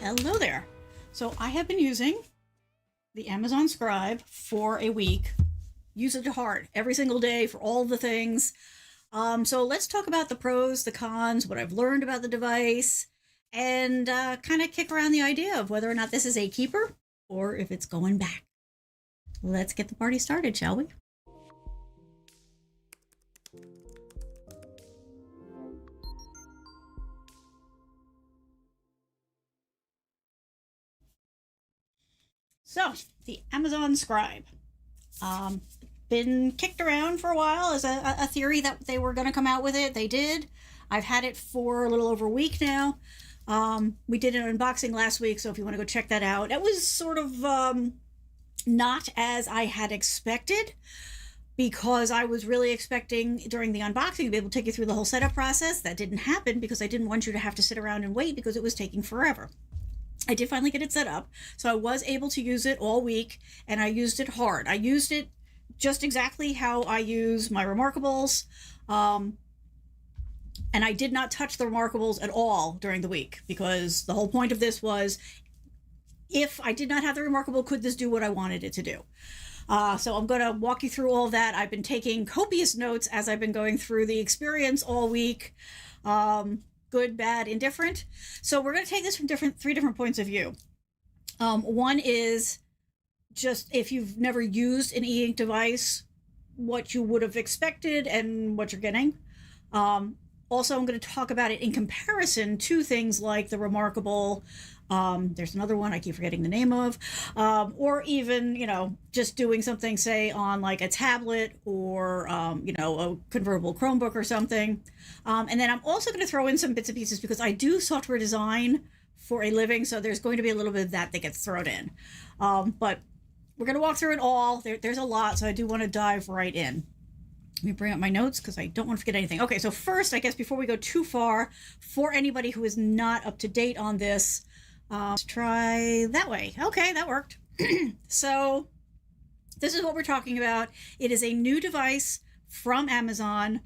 Hello there. So I have been using the Amazon Scribe for a week. Use it hard every single day for all the things. So let's talk about the pros, the cons, what I've learned about the device, and kind of kick around the idea of whether or not this is a keeper or if it's going back. Let's get the party started, shall we? So, the Amazon Scribe. Um, been kicked around for a while as a theory that they were going to come out with it. They did. I've had it for a little over a week now. We did an unboxing last week, so if you want to go check that out. It was sort of not as I had expected, because I was really expecting during the unboxing to be able to take you through the whole setup process. That didn't happen because I didn't want you to have to sit around and wait because it was taking forever. I did finally get it set up, so I was able to use it all week, and I used it hard. I used it just exactly how I use my Remarkables, and I did not touch the Remarkables at all during the week, because the whole point of this was, if I did not have the Remarkable, could this do what I wanted it to do? So I'm going to walk you through all of that. I've been taking copious notes as I've been going through the experience all week. Good, bad, indifferent. So we're going to take this from three different points of view. One is just if you've never used an e-ink device, what you would have expected and what you're getting. Also, I'm going to talk about it in comparison to things like the Remarkable. There's another one I keep forgetting the name of, or even, just doing something, say, on like a tablet or, a convertible Chromebook or something. And then I'm also going to throw in some bits and pieces because I do software design for a living, so there's going to be a little bit of that gets thrown in. But we're going to walk through it all. There's a lot, so I do want to dive right in. Let me bring up my notes because I don't want to forget anything. Okay, so first, I guess before we go too far, for anybody who is not up to date on this, let's try that way. Okay, that worked. So this is what we're talking about. It is a new device from Amazon.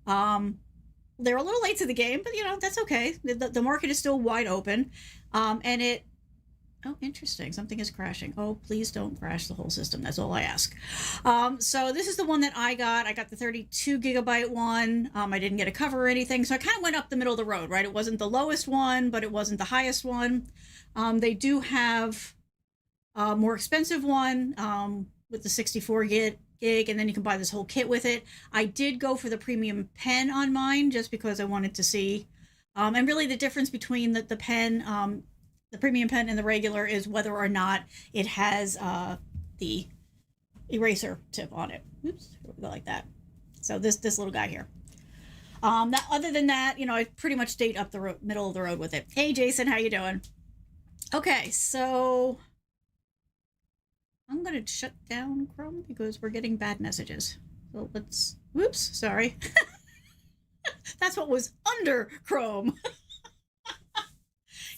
They're a little late to the game, but that's okay. The market is still wide open. And it, oh, interesting. Something is crashing. Oh, please don't crash the whole system. That's all I ask. So this is the one that I got. I got the 32 gigabyte one. I didn't get a cover or anything. So I kind of went up the middle of the road, right? It wasn't the lowest one, but it wasn't the highest one. They do have a more expensive one with the 64 gig, and then you can buy this whole kit with it. I did go for the premium pen on mine just because I wanted to see. And really the difference between the pen, the premium pen and the regular, is whether or not it has the eraser tip on it. Oops, here we go, like that. So this little guy here. Other than that, I pretty much stayed up the middle of the road with it. Hey, Jason, how you doing? Okay, so I'm going to shut down Chrome because we're getting bad messages. So let's, whoops, sorry. That's what was under Chrome.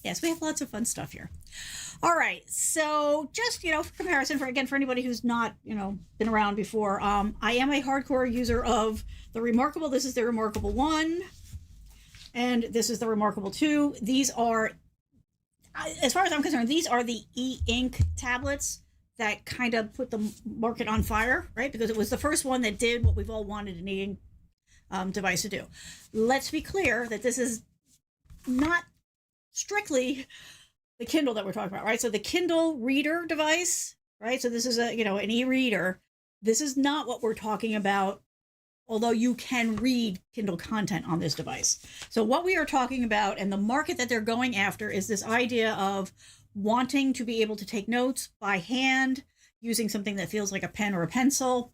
Yes, we have lots of fun stuff here. All right, so just, for comparison, for anybody who's not, been around before, I am a hardcore user of the Remarkable. This is the Remarkable 1, and this is the Remarkable 2. These are, as far as I'm concerned, these are the e-ink tablets that kind of put the market on fire, right? Because it was the first one that did what we've all wanted an e-ink device to do. Let's be clear that this is not strictly the Kindle that we're talking about, right? So the Kindle reader device, right? So this is an e-reader. This is not what we're talking about, although you can read Kindle content on this device. So what we are talking about, and the market that they're going after, is this idea of wanting to be able to take notes by hand using something that feels like a pen or a pencil,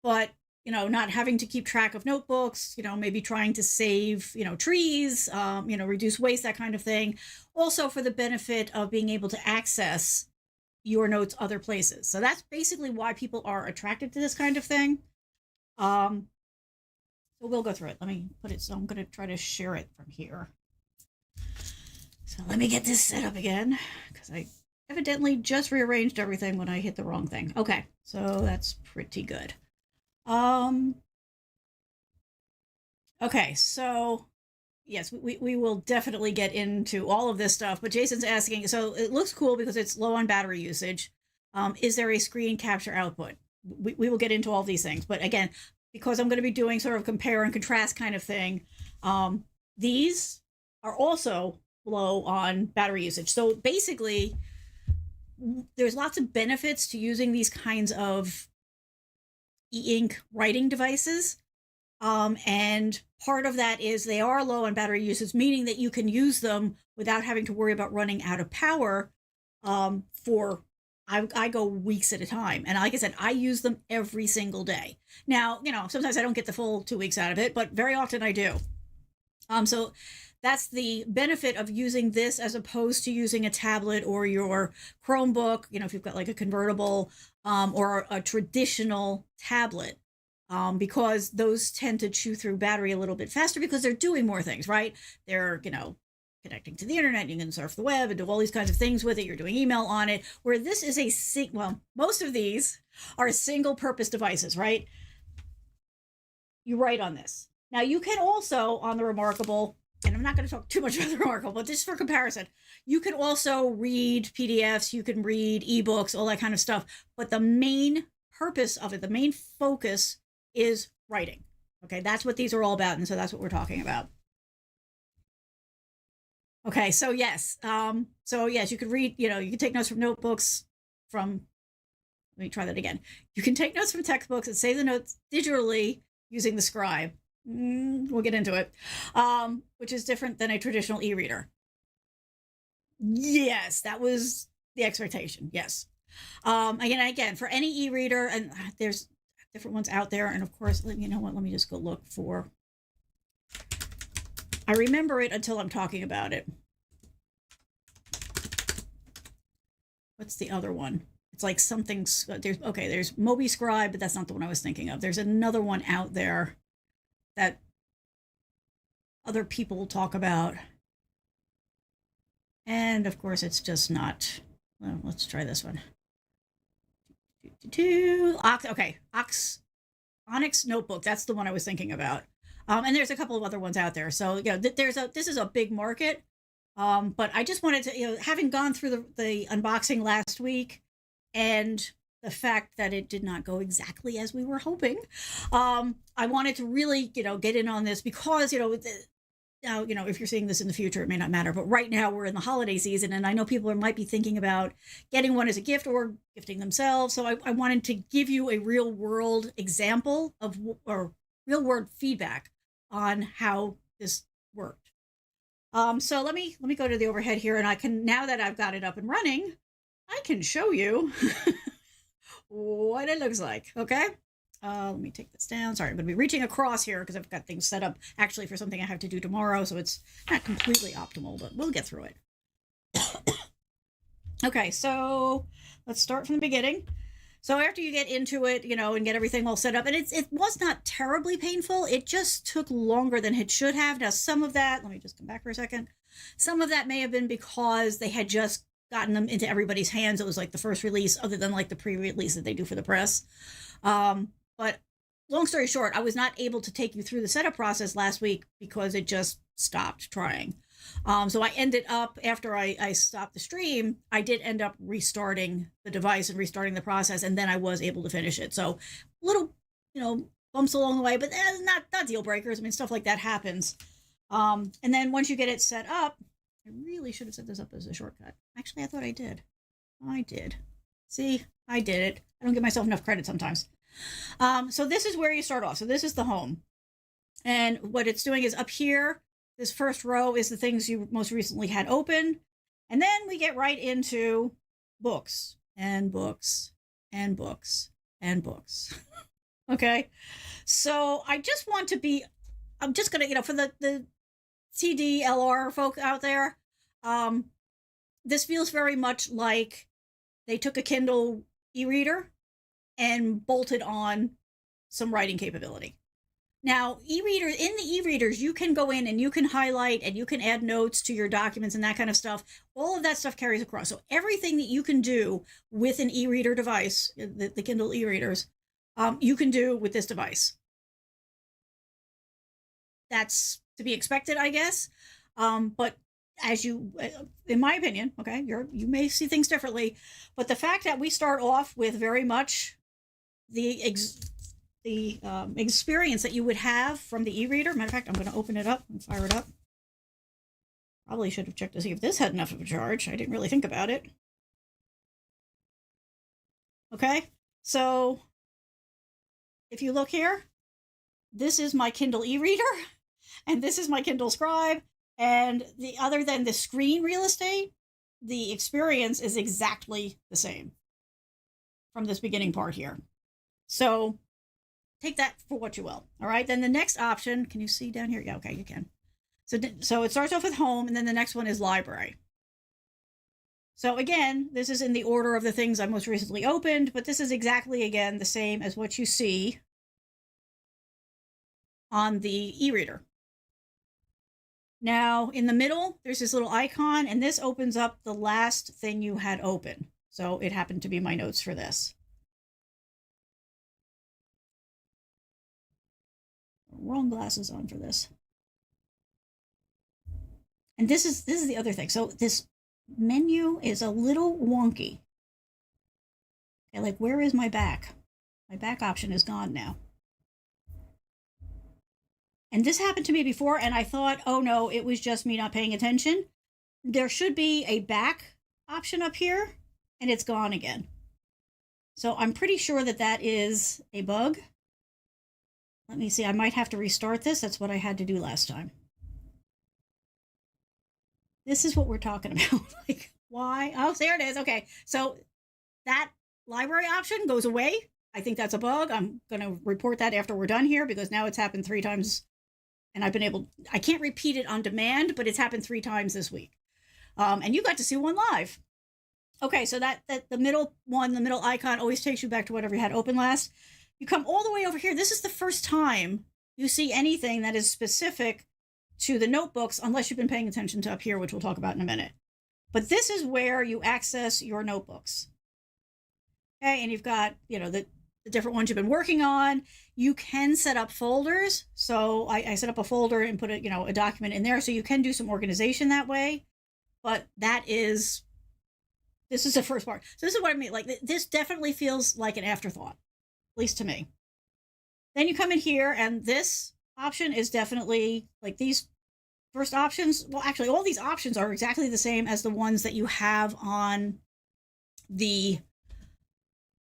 but not having to keep track of notebooks, maybe trying to save, trees, reduce waste, that kind of thing. Also for the benefit of being able to access your notes other places. So that's basically why people are attracted to this kind of thing. So we'll go through it. Let me put it, so I'm going to try to share it from here. So let me get this set up again, because I evidently just rearranged everything when I hit the wrong thing. Okay, so that's pretty good. Okay, so yes, we will definitely get into all of this stuff. But Jason's asking, so it looks cool because it's low on battery usage. Is there a screen capture output? We will get into all these things. But again, because I'm going to be doing sort of compare and contrast kind of thing, these are also low on battery usage. So basically, there's lots of benefits to using these kinds of e-ink writing devices. And part of that is they are low on battery usage, meaning that you can use them without having to worry about running out of power for I go weeks at a time. And like I said, I use them every single day. Now, sometimes I don't get the full 2 weeks out of it, but very often I do. So that's the benefit of using this as opposed to using a tablet or your Chromebook, if you've got like a convertible or a traditional tablet. Because those tend to chew through battery a little bit faster because they're doing more things, right? They're, connecting to the internet. You can surf the web and do all these kinds of things with it. You're doing email on it. Where this is most of these are single purpose devices, right? You write on this. Now you can also on the Remarkable, and I'm not going to talk too much about the Remarkable, but just for comparison, you can also read PDFs, you can read ebooks, all that kind of stuff. But the main purpose of it, the main focus is writing. Okay, that's what these are all about, and so that's what we're talking about. Okay, so yes, you could read, you can take notes from notebooks, let me try that again. You can take notes from textbooks and save the notes digitally using the Scribe. We'll get into it, which is different than a traditional e-reader. Yes, that was the expectation. Yes. Again, for any e-reader, and there's different ones out there, and of course, you know what? Let me just go look for. I remember it until I'm talking about it. What's the other one? It's like something. There's Moby Scribe, but that's not the one I was thinking of. There's another one out there that other people talk about, and of course, it's just not. Well, let's try this one. Onyx Notebook. That's the one I was thinking about. And there's a couple of other ones out there. So, this is a big market. But I just wanted to, having gone through the unboxing last week and the fact that it did not go exactly as we were hoping, I wanted to really, get in on this because, now, if you're seeing this in the future, it may not matter. But right now we're in the holiday season, and I know people might be thinking about getting one as a gift or gifting themselves. So I wanted to give you a real world example or real world feedback on how this worked. So let me go to the overhead here, and I can, now that I've got it up and running, I can show you what it looks like. Okay. Let me take this down. Sorry, I'm going to be reaching across here because I've got things set up actually for something I have to do tomorrow, so it's not completely optimal, but we'll get through it. Okay, so let's start from the beginning. So after you get into it, and get everything all set up, and it was not terribly painful. It just took longer than it should have. Now, some of that, let me just come back for a second. Some of that may have been because they had just gotten them into everybody's hands. It was like the first release, other than like the pre-release that they do for the press. But long story short, I was not able to take you through the setup process last week because it just stopped trying. So I ended up, after I stopped the stream, I did end up restarting the device and restarting the process, and then I was able to finish it. So little, bumps along the way, but not deal breakers. I mean, stuff like that happens. And then once you get it set up, I really should have set this up as a shortcut. Actually, I thought I did. I did. See, I did it. I don't give myself enough credit sometimes. So this is where you start off. So this is the home. And what it's doing is up here, this first row is the things you most recently had open. And then we get right into books and books and books and books. Okay. So I'm just going to, for the TDLR folk out there, this feels very much like they took a Kindle e-reader and bolted on some writing capability. Now, in the e-readers, you can go in and you can highlight and you can add notes to your documents and that kind of stuff. All of that stuff carries across. So everything that you can do with an e-reader device, the Kindle e-readers, you can do with this device. That's to be expected, I guess. But as you, in my opinion, okay, you may see things differently, but the fact that we start off with very much the experience that you would have from the e-reader. Matter of fact, I'm going to open it up and fire it up. Probably should have checked to see if this had enough of a charge. I didn't really think about it. Okay, so if you look here, this is my Kindle e-reader, and this is my Kindle Scribe, and other than the screen real estate, the experience is exactly the same from this beginning part here. So take that for what you will. All right, then the next option, can you see down here? Yeah, okay, you can. So it starts off with home, and then the next one is library. So again, this is in the order of the things I most recently opened, but this is exactly, again, the same as what you see on the e-reader. Now, in the middle, there's this little icon, and this opens up the last thing you had open. So it happened to be my notes for this. Wrong glasses on for this. And this is the other thing. So this menu is a little wonky. Okay, like, where is my back? My back option is gone now. And this happened to me before, and I thought, oh no, it was just me not paying attention. There should be a back option up here, and it's gone again. So I'm pretty sure that that is a bug. Let me see, I might have to restart this. That's what I had to do last time. This is what we're talking about. Like, why? Oh, there it is. Okay, so that library option goes away. I think that's a bug. I'm going to report that after we're done here, because now it's happened 3 times, and I can't repeat it on demand, but it's happened 3 times this week. And you got to see one live. Okay, so that the middle one, the middle icon, always takes you back to whatever you had open last. You come all the way over here. This is the first time you see anything that is specific to the notebooks, unless you've been paying attention to up here, which we'll talk about in a minute. But this is where you access your notebooks. Okay, and you've got, the different ones you've been working on. You can set up folders. So I set up a folder and put a document in there, so you can do some organization that way. But this is the first part. So this is what I mean. Like, this definitely feels like an afterthought, at least to me. Then you come in here, and this option is definitely, like, these first options. Well, actually, all these options are exactly the same as the ones that you have on the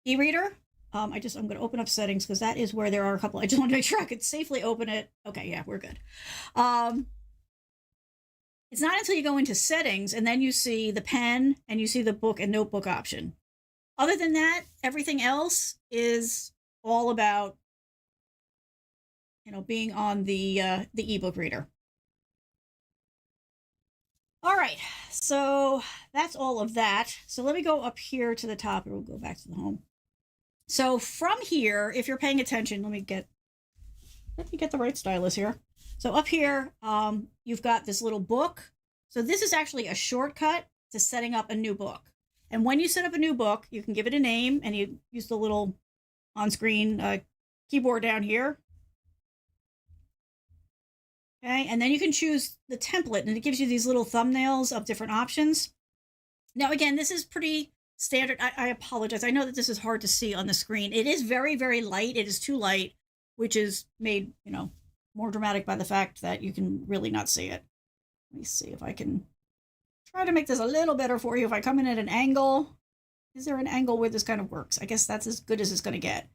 e-reader. I'm going to open up settings, because that is where there are a couple. I just want to make sure I could safely open it. Okay, yeah, we're good. It's not until you go into settings and then you see the pen and you see the book and notebook option. Other than that, everything else is all about, being on the ebook reader. All right, so that's all of that. So let me go up here to the top, and we'll go back to the home. So from here, if you're paying attention, let me get the right stylus here. So up here, you've got this little book. So this is actually a shortcut to setting up a new book. And when you set up a new book, you can give it a name, and you use the little on-screen keyboard down here. Okay, and then you can choose the template, and it gives you these little thumbnails of different options. Now, again, this is pretty standard. I apologize. I know that this is hard to see on the screen. It is very, very light. It is too light, which is made, more dramatic by the fact that you can really not see it. Let me see if I can try to make this a little better for you. If I come in at an angle, is there an angle where this kind of works? I guess that's as good as it's going to get.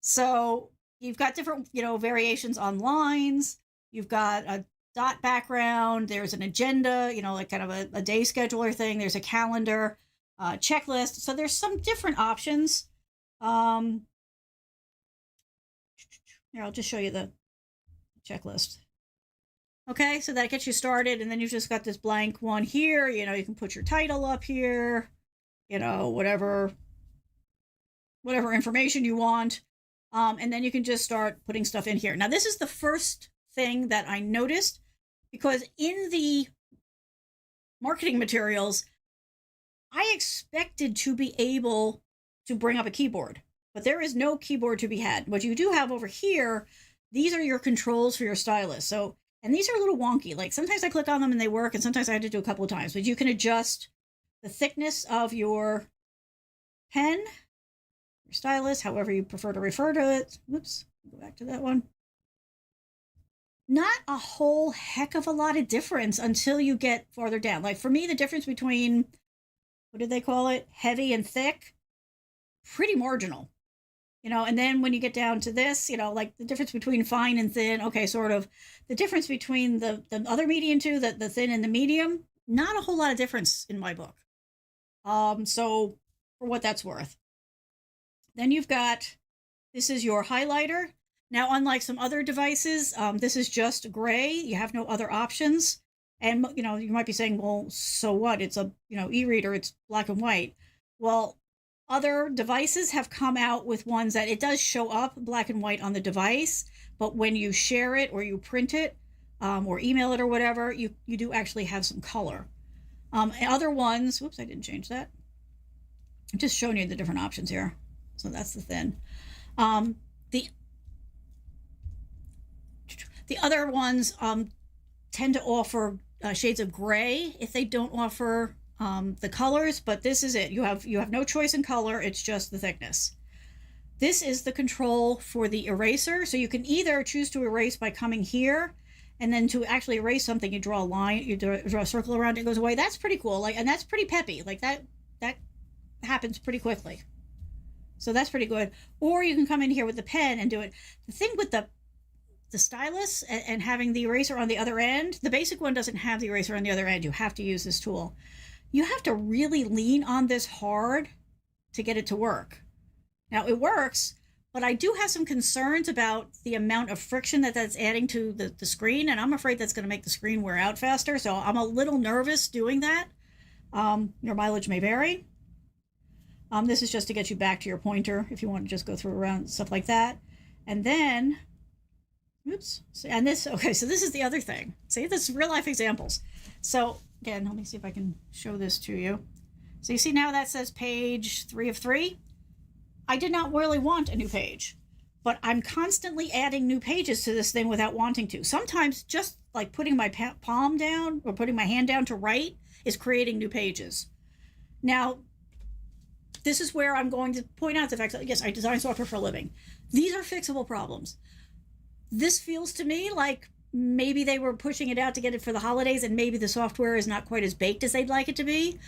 So you've got different, variations on lines. You've got a dot background. There's an agenda, like kind of a day scheduler thing. There's a calendar, checklist. So there's some different options. Here, I'll just show you the checklist. Okay, so that gets you started, and then you've just got this blank one here. You can put your title up here, whatever information you want. And then you can just start putting stuff in here. Now, this is the first thing that I noticed, because in the marketing materials, I expected to be able to bring up a keyboard, but there is no keyboard to be had. What you do have over here, these are your controls for your stylus. So And these are a little wonky. Like sometimes I click on them and they work, and sometimes I had to do a couple of times. But you can adjust the thickness of your pen, your stylus, however you prefer to refer to it. Whoops, go back to that one. Not a whole heck of a lot of difference until you get farther down. Like for me, the difference between, what did they call it? Heavy and thick, pretty marginal. And then when you get down to this, like the difference between fine and thin, okay, sort of the difference between the other medium too, the thin and the medium, not a whole lot of difference in my book. So for what that's worth. Then you've got, this is your highlighter. Now, unlike some other devices, this is just gray. You have no other options. And, you might be saying, well, so what? It's a, e-reader, it's black and white. Well, other devices have come out with ones that it does show up black and white on the device, but when you share it or you print it or email it or whatever, you do actually have some color. And other ones, whoops, I didn't change that. I'm just showing you the different options here. So that's the thin. The other ones tend to offer shades of gray if they don't offer the colors, but this is it. You have no choice in color. It's just the thickness. This is the control for the eraser. So you can either choose to erase by coming here, and then to actually erase something, you draw a line, you draw a circle around it, it goes away. That's pretty cool. And that's pretty peppy. Like that happens pretty quickly. So that's pretty good. Or you can come in here with the pen and do it. The thing with the stylus and having the eraser on the other end, the basic one doesn't have the eraser on the other end. You have to use this tool. You have to really lean on this hard to get it to work. Now it works, but I do have some concerns about the amount of friction that's adding to the screen, and I'm afraid that's going to make the screen wear out faster. So I'm a little nervous doing that. Your mileage may vary. This is just to get you back to your pointer if you want to just go through around stuff like that. And then, oops, and this, okay, so this is the other thing. See, this is real life examples. So again, let me see if I can show this to you. So you see now that says page 3 of 3. I did not really want a new page, but I'm constantly adding new pages to this thing without wanting to. Sometimes just like putting my palm down or putting my hand down to write is creating new pages. Now, this is where I'm going to point out the fact that, yes, I design software for a living. These are fixable problems. This feels to me like maybe they were pushing it out to get it for the holidays, and maybe the software is not quite as baked as they'd like it to be.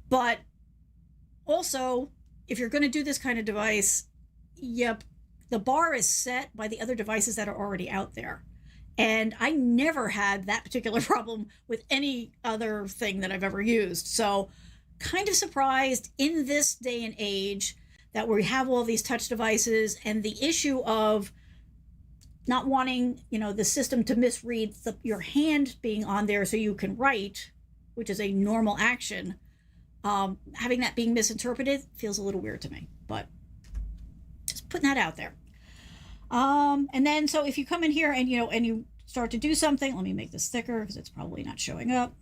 But also, if you're going to do this kind of device, yep, the bar is set by the other devices that are already out there. And I never had that particular problem with any other thing that I've ever used. So kind of surprised in this day and age that we have all these touch devices, and the issue of not wanting, the system to misread your hand being on there so you can write, which is a normal action. Having that being misinterpreted feels a little weird to me, but just putting that out there. And then, so if you come in here and, and you start to do something, let me make this thicker because it's probably not showing up.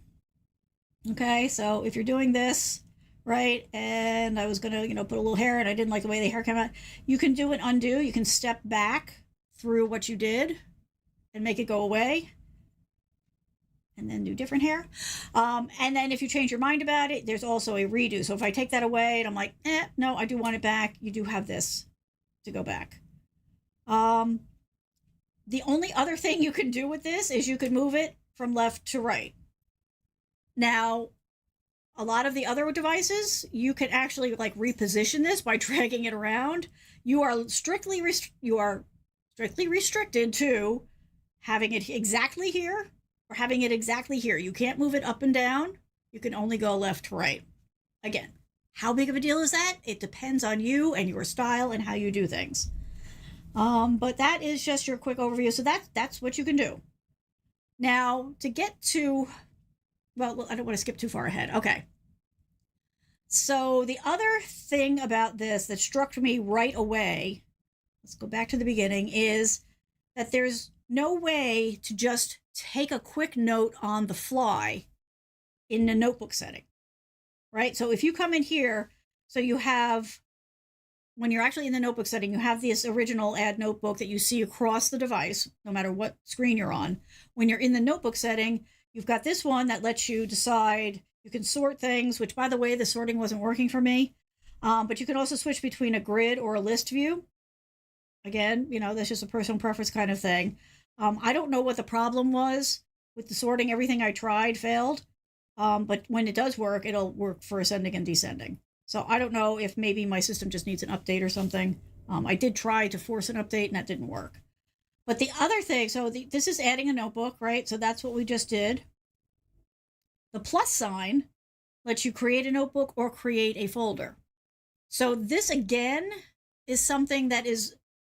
Okay, so if you're doing this, right, and I was gonna, put a little hair and I didn't like the way the hair came out, you can do an undo. You can step back through what you did and make it go away, and then do different hair. And then if you change your mind about it, there's also a redo. So if I take that away and I'm like, no, I do want it back, you do have this to go back. The only other thing you can do with this is you could move it from left to right. Now, a lot of the other devices, you can actually like reposition this by dragging it around. You are strictly restricted to having it exactly here or having it exactly here. You can't move it up and down. You can only go left to right. Again, how big of a deal is that? It depends on you and your style and how you do things. But that is just your quick overview. So that's what you can do. Now, to get to, well, I don't want to skip too far ahead. Okay. So the other thing about this that struck me right away, let's go back to the beginning, is that there's no way to just take a quick note on the fly in a notebook setting, right? So if you come in here, so you have when you're actually in the notebook setting, you have this original add notebook that you see across the device, no matter what screen you're on. When you're in the notebook setting, you've got this one that lets you decide, you can sort things, which by the way, the sorting wasn't working for me. But you can also switch between a grid or a list view. Again, that's just a personal preference kind of thing. I don't know what the problem was with the sorting. Everything I tried failed. But when it does work, it'll work for ascending and descending. So I don't know if maybe my system just needs an update or something. I did try to force an update and that didn't work. But the other thing, so this is adding a notebook, right? So that's what we just did. The plus sign lets you create a notebook or create a folder. So this again is something that is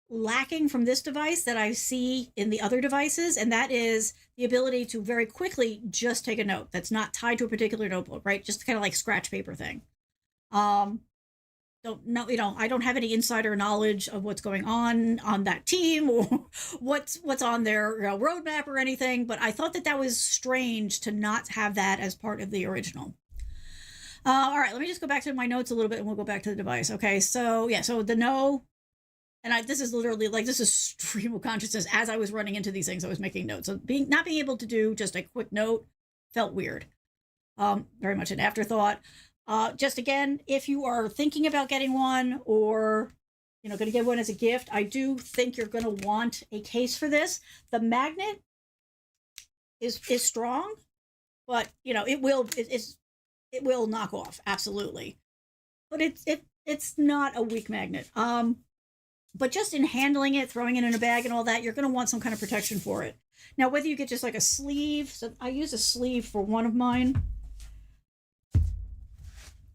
lacking from this device that I see in the other devices, and that is the ability to very quickly just take a note that's not tied to a particular notebook, right? Just kind of like scratch paper thing. Don't know, I don't have any insider knowledge of what's going on that team or what's on their roadmap or anything, but I thought that was strange to not have that as part of the original. All right, let me just go back to my notes a little bit and we'll go back to the device. Okay, so yeah, so the no, and this is literally like, this is stream of consciousness. As I was running into these things, I was making notes. So not being able to do just a quick note felt weird. Very much an afterthought. Just again, if you are thinking about getting one or going to get one as a gift, I do think you're going to want a case for this. The magnet is strong, but it will knock off, absolutely. But it's not a weak magnet. But just in handling it, throwing it in a bag and all that, you're going to want some kind of protection for it. Now, whether you get just like a sleeve, so I use a sleeve for one of mine,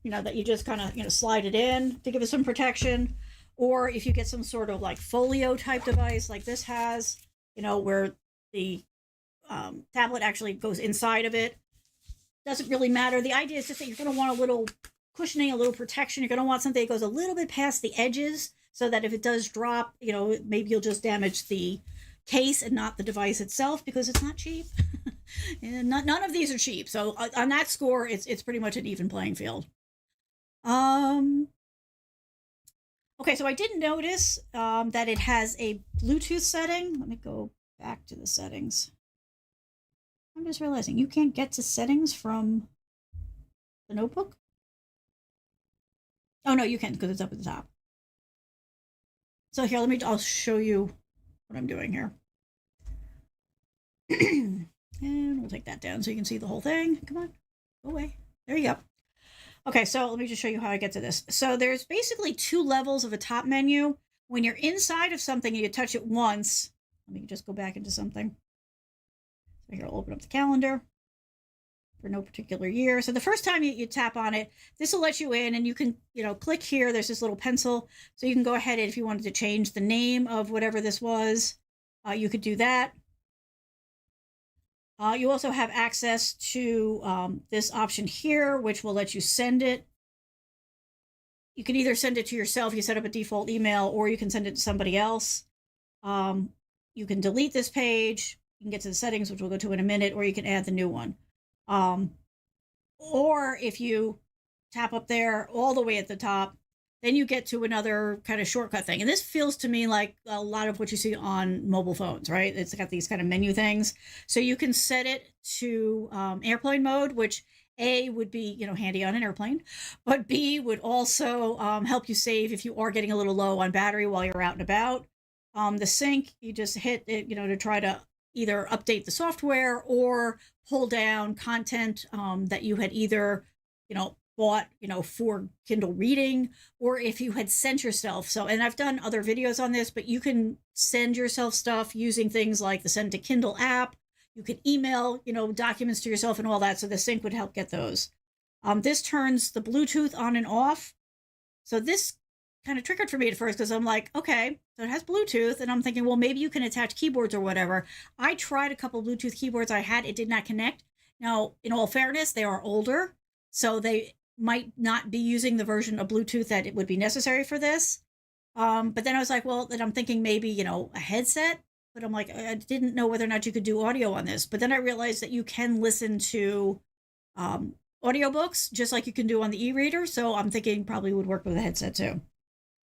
that you just kind of, slide it in to give it some protection. Or if you get some sort of like folio type device like this has, where the tablet actually goes inside of it, doesn't really matter. The idea is just that you're going to want a little cushioning, a little protection. You're going to want something that goes a little bit past the edges so that if it does drop, maybe you'll just damage the case and not the device itself, because it's not cheap. And none of these are cheap. So on that score, it's pretty much an even playing field. Okay, so I did notice that it has a Bluetooth setting. Let me go back to the settings. I'm just realizing you can't get to settings from the notebook. Oh no, you can, because it's up at the top. So here, I'll show you what I'm doing here. And we'll take that down so you can see the whole thing. Come on, go away. There you go. Okay, so let me just show you how I get to this. So there's basically two levels of a top menu. When you're inside of something and you touch it once, let me just go back into something. So here, I'll open up the calendar for no particular year. So the first time you tap on it, this will let you in, and you can, click here. There's this little pencil. So you can go ahead, and if you wanted to change the name of whatever this was, you could do that. You also have access to this option here, which will let you send it. You can either send it to yourself, you set up a default email, or you can send it to somebody else. You can delete this page. You can get to the settings, which we'll go to in a minute, or you can add the new one. Or if you tap up there all the way at the top, then you get to another kind of shortcut thing. And this feels to me like a lot of what you see on mobile phones, right? It's got these kind of menu things. So you can set it to airplane mode, which A, would be, handy on an airplane, but B, would also help you save if you are getting a little low on battery while you're out and about. The sync, you just hit it, to try to either update the software or pull down content that you had either, bought, for Kindle reading, or if you had sent yourself. So, and I've done other videos on this, but you can send yourself stuff using things like the Send to Kindle app. You can email, documents to yourself and all that. So the sync would help get those. This turns the Bluetooth on and off. So this kind of triggered for me at first, because I'm like, okay, so it has Bluetooth, and I'm thinking, well, maybe you can attach keyboards or whatever. I tried a couple Bluetooth keyboards I had, it did not connect. Now, in all fairness, they are older, so they might not be using the version of Bluetooth that it would be necessary for this. But then I was like, well, then I'm thinking maybe, a headset, but I'm like, I didn't know whether or not you could do audio on this. But then I realized that you can listen to audiobooks just like you can do on the e-reader. So I'm thinking probably would work with a headset too.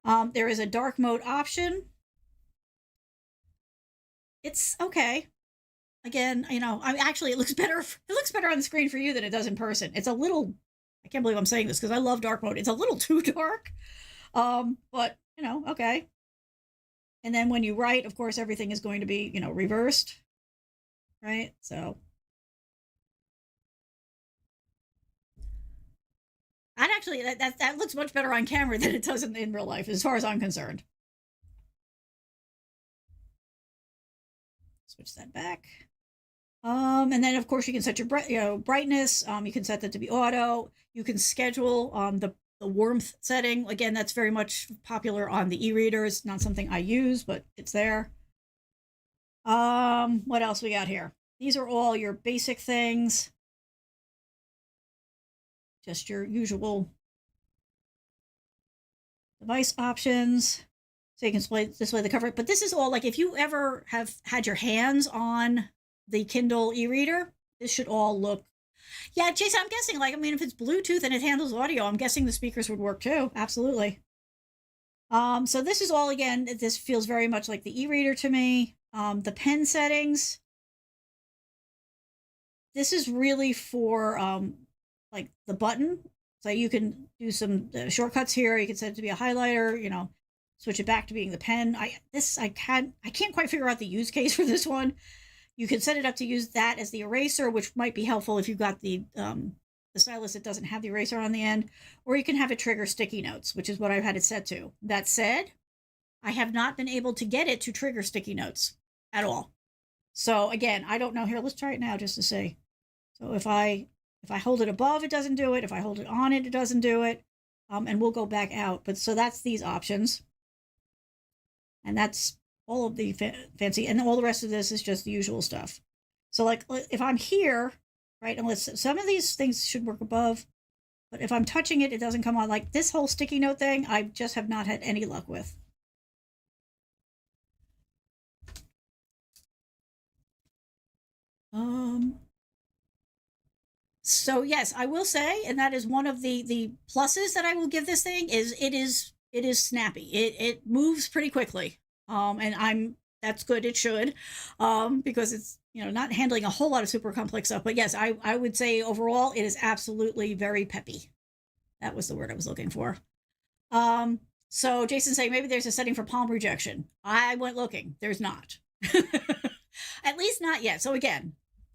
There is a dark mode option. It's okay. Again, actually it looks better. It looks better on the screen for you than it does in person. It's a little. I can't believe I'm saying this because I love dark mode. It's a little too dark. But okay. And then when you write, of course, everything is going to be, reversed, right? So and actually that looks much better on camera than it does in real life, as far as I'm concerned. Switch that back. And then of course you can set your brightness. You can set that to be auto. You can schedule the warmth setting. Again, that's very much popular on the e-readers. Not something I use, but it's there. What else we got here? These are all your basic things. Just your usual device options. So you can display the cover. But this is all like if you ever have had your hands on the Kindle e-reader, this should all look. Yeah, Jason, I'm guessing if it's Bluetooth and it handles audio, I'm guessing the speakers would work too. Absolutely. So this is all, again, this feels very much like the e-reader to me. The pen settings. This is really for like the button. So you can do some shortcuts here. You can set it to be a highlighter, switch it back to being the pen. I can't quite figure out the use case for this one. You can set it up to use that as the eraser, which might be helpful if you've got the stylus that doesn't have the eraser on the end, or you can have it trigger sticky notes, which is what I've had it set to. That said, I have not been able to get it to trigger sticky notes at all. So again, I don't know. Here, let's try it now just to see. So if I hold it above, it doesn't do it. If I hold it on it, it doesn't do it. And we'll go back out. But so that's these options. And that's all of the fancy, and all the rest of this is just the usual stuff. So like if I'm here, right, and some of these things should work above, but if I'm touching it, it doesn't come on. Like this whole sticky note thing, I just have not had any luck with. So yes, I will say, and that is one of the pluses that I will give this thing is it is snappy. It moves pretty quickly. And that's good. It should, because it's, not handling a whole lot of super complex stuff. But yes, I would say overall, it is absolutely very peppy. That was the word I was looking for. So Jason's saying maybe there's a setting for palm rejection. I went looking. There's not. At least not yet. So again,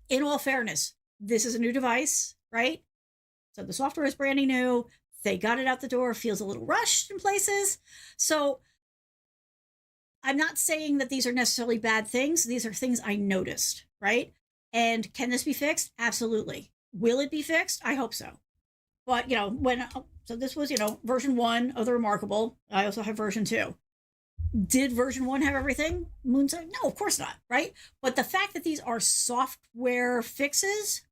in all fairness, this is a new device, right? So the software is brand new. They got it out the door. Feels a little rushed in places. So I'm not saying that these are necessarily bad things. These are things I noticed, right? And can this be fixed? Absolutely. Will it be fixed? I hope so. But, so this was, version 1 of the Remarkable. I also have version 2. Did version 1 have everything? Moonstone? No, of course not, right? But the fact that these are software fixes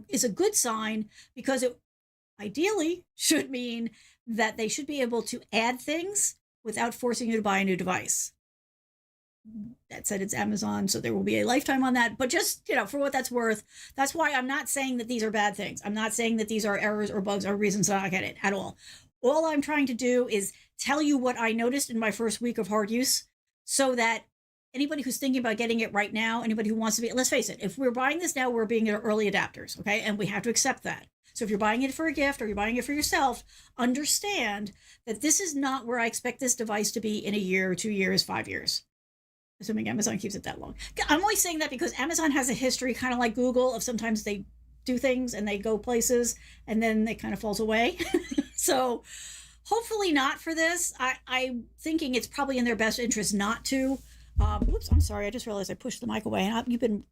is a good sign, because it ideally should mean that they should be able to add things without forcing you to buy a new device. That said, it's Amazon, so there will be a lifetime on that. But just, for what that's worth, that's why I'm not saying that these are bad things. I'm not saying that these are errors or bugs or reasons to not get it at all. All I'm trying to do is tell you what I noticed in my first week of hard use, so that anybody who's thinking about getting it right now, anybody who wants to be, let's face it, if we're buying this now, we're being early adapters, okay? And we have to accept that. So if you're buying it for a gift or you're buying it for yourself, understand that this is not where I expect this device to be in a year, 2 years, 5 years. Assuming Amazon keeps it that long. I'm only saying that because Amazon has a history, kind of like Google, of sometimes they do things and they go places and then it kind of falls away. So hopefully not for this. I'm thinking it's probably in their best interest not to. Oops, I'm sorry. I just realized I pushed the mic away. And you've been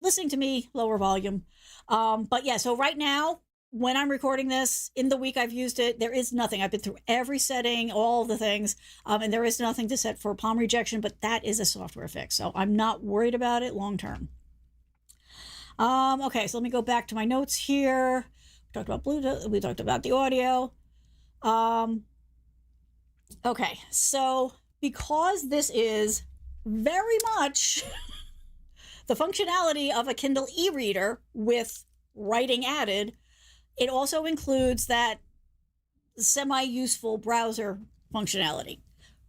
listening to me, lower volume. But yeah, so right now, when I'm recording this, in the week I've used it, there is nothing. I've been through every setting, all the things, and there is nothing to set for palm rejection, but that is a software fix. So I'm not worried about it long term. Okay, so let me go back to my notes here. We talked about Bluetooth. We talked about the audio. Okay, so because this is very much the functionality of a Kindle e-reader with writing added, it also includes that semi-useful browser functionality.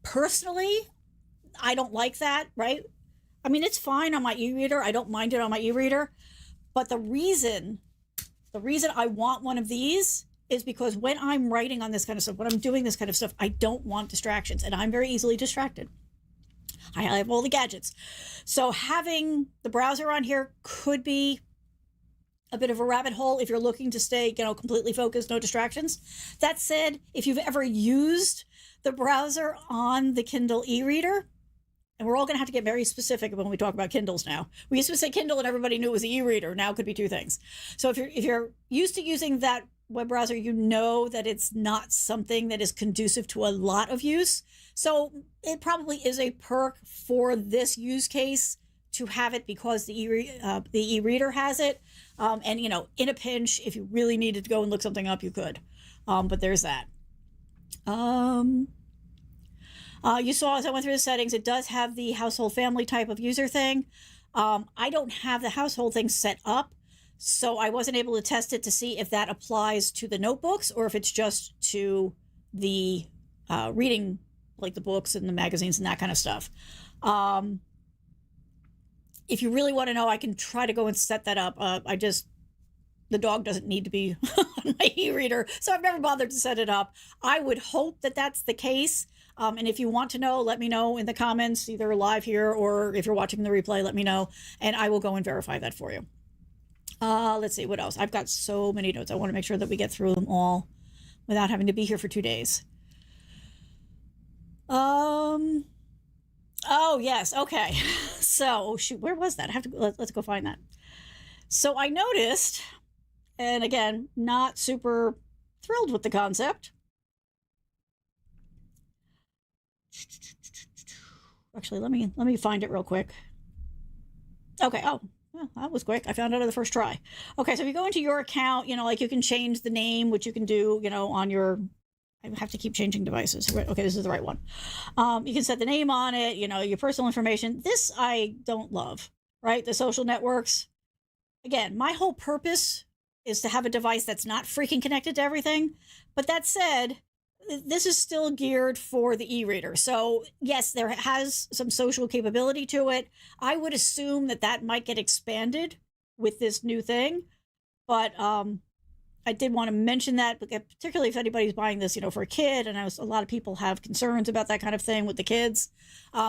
Personally, I don't like that, right? I mean, it's fine on my e-reader. I don't mind it on my e-reader. But the reason I want one of these is because when I'm writing on this kind of stuff, when I'm doing this kind of stuff, I don't want distractions, and I'm very easily distracted. I have all the gadgets. So having the browser on here could be a bit of a rabbit hole if you're looking to stay, completely focused, no distractions. That said, if you've ever used the browser on the Kindle e-reader, and we're all going to have to get very specific when we talk about Kindles now. We used to say Kindle and everybody knew it was the e-reader. Now it could be two things. So if you're used to using that web browser, you know that it's not something that is conducive to a lot of use. So it probably is a perk for this use case to have it because the e-reader has it. And, in a pinch, if you really needed to go and look something up, you could. But there's that. You saw as I went through the settings, it does have the household family type of user thing. I don't have the household thing set up, so I wasn't able to test it to see if that applies to the notebooks or if it's just to the reading, like the books and the magazines and that kind of stuff. If you really want to know, I can try to go and set that up. The dog doesn't need to be on my e-reader, so I've never bothered to set it up. I would hope that that's the case. And if you want to know, let me know in the comments, either live here or if you're watching the replay, let me know, and I will go and verify that for you. Let's see, what else? I've got so many notes. I want to make sure that we get through them all without having to be here for 2 days. Oh, yes. Okay. So, shoot, where was that? Let's go find that. So I noticed, and again, not super thrilled with the concept. Actually, let me find it real quick. Okay. Oh, well, that was quick. I found it on the first try. Okay, so if you go into your account, like you can change the name, which you can do, on your. I have to keep changing devices. Okay, this is the right one. You can set the name on it, your personal information. This I don't love, right? The social networks. Again, my whole purpose is to have a device that's not freaking connected to everything. But that said, this is still geared for the e-reader. So yes, there has some social capability to it. I would assume that might get expanded with this new thing. But I did want to mention that, particularly if anybody's buying this, for a kid, and a lot of people have concerns about that kind of thing with the kids.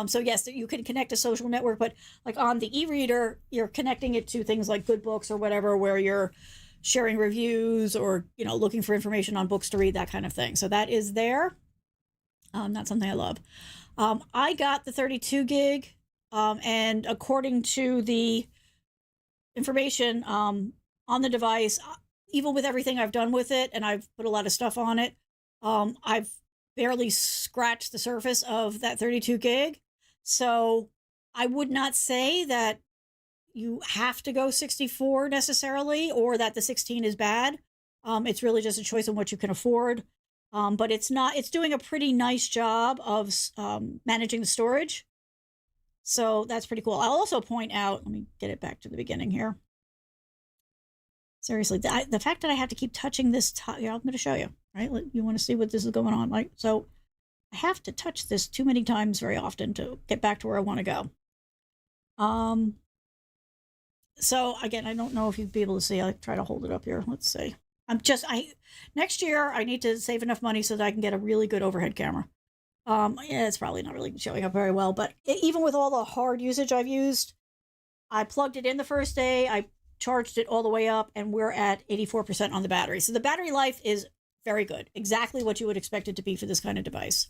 So yes, you can connect a social network, but like on the e-reader, you're connecting it to things like Good Books or whatever, where you're sharing reviews or, looking for information on books to read, that kind of thing. So that is there. Not something I love. I got the 32 gig, and according to the information on the device, even with everything I've done with it, and I've put a lot of stuff on it, I've barely scratched the surface of that 32 gig. So I would not say that you have to go 64 necessarily, or that the 16 is bad. It's really just a choice of what you can afford. But it's doing a pretty nice job of managing the storage. So that's pretty cool. I'll also point out, let me get it back to the beginning here. Seriously, the fact that I have to keep touching this, I'm going to show you, right? You want to see what this is going on, right? So I have to touch this too many times very often to get back to where I want to go. So again, I don't know if you'd be able to see. I'll try to hold it up here. Let's see. Next year I need to save enough money so that I can get a really good overhead camera. Yeah, it's probably not really showing up very well, but even with all the hard usage I've used, I plugged it in the first day. I charged it all the way up, and we're at 84% on the battery. So the battery life is very good. Exactly what you would expect it to be for this kind of device.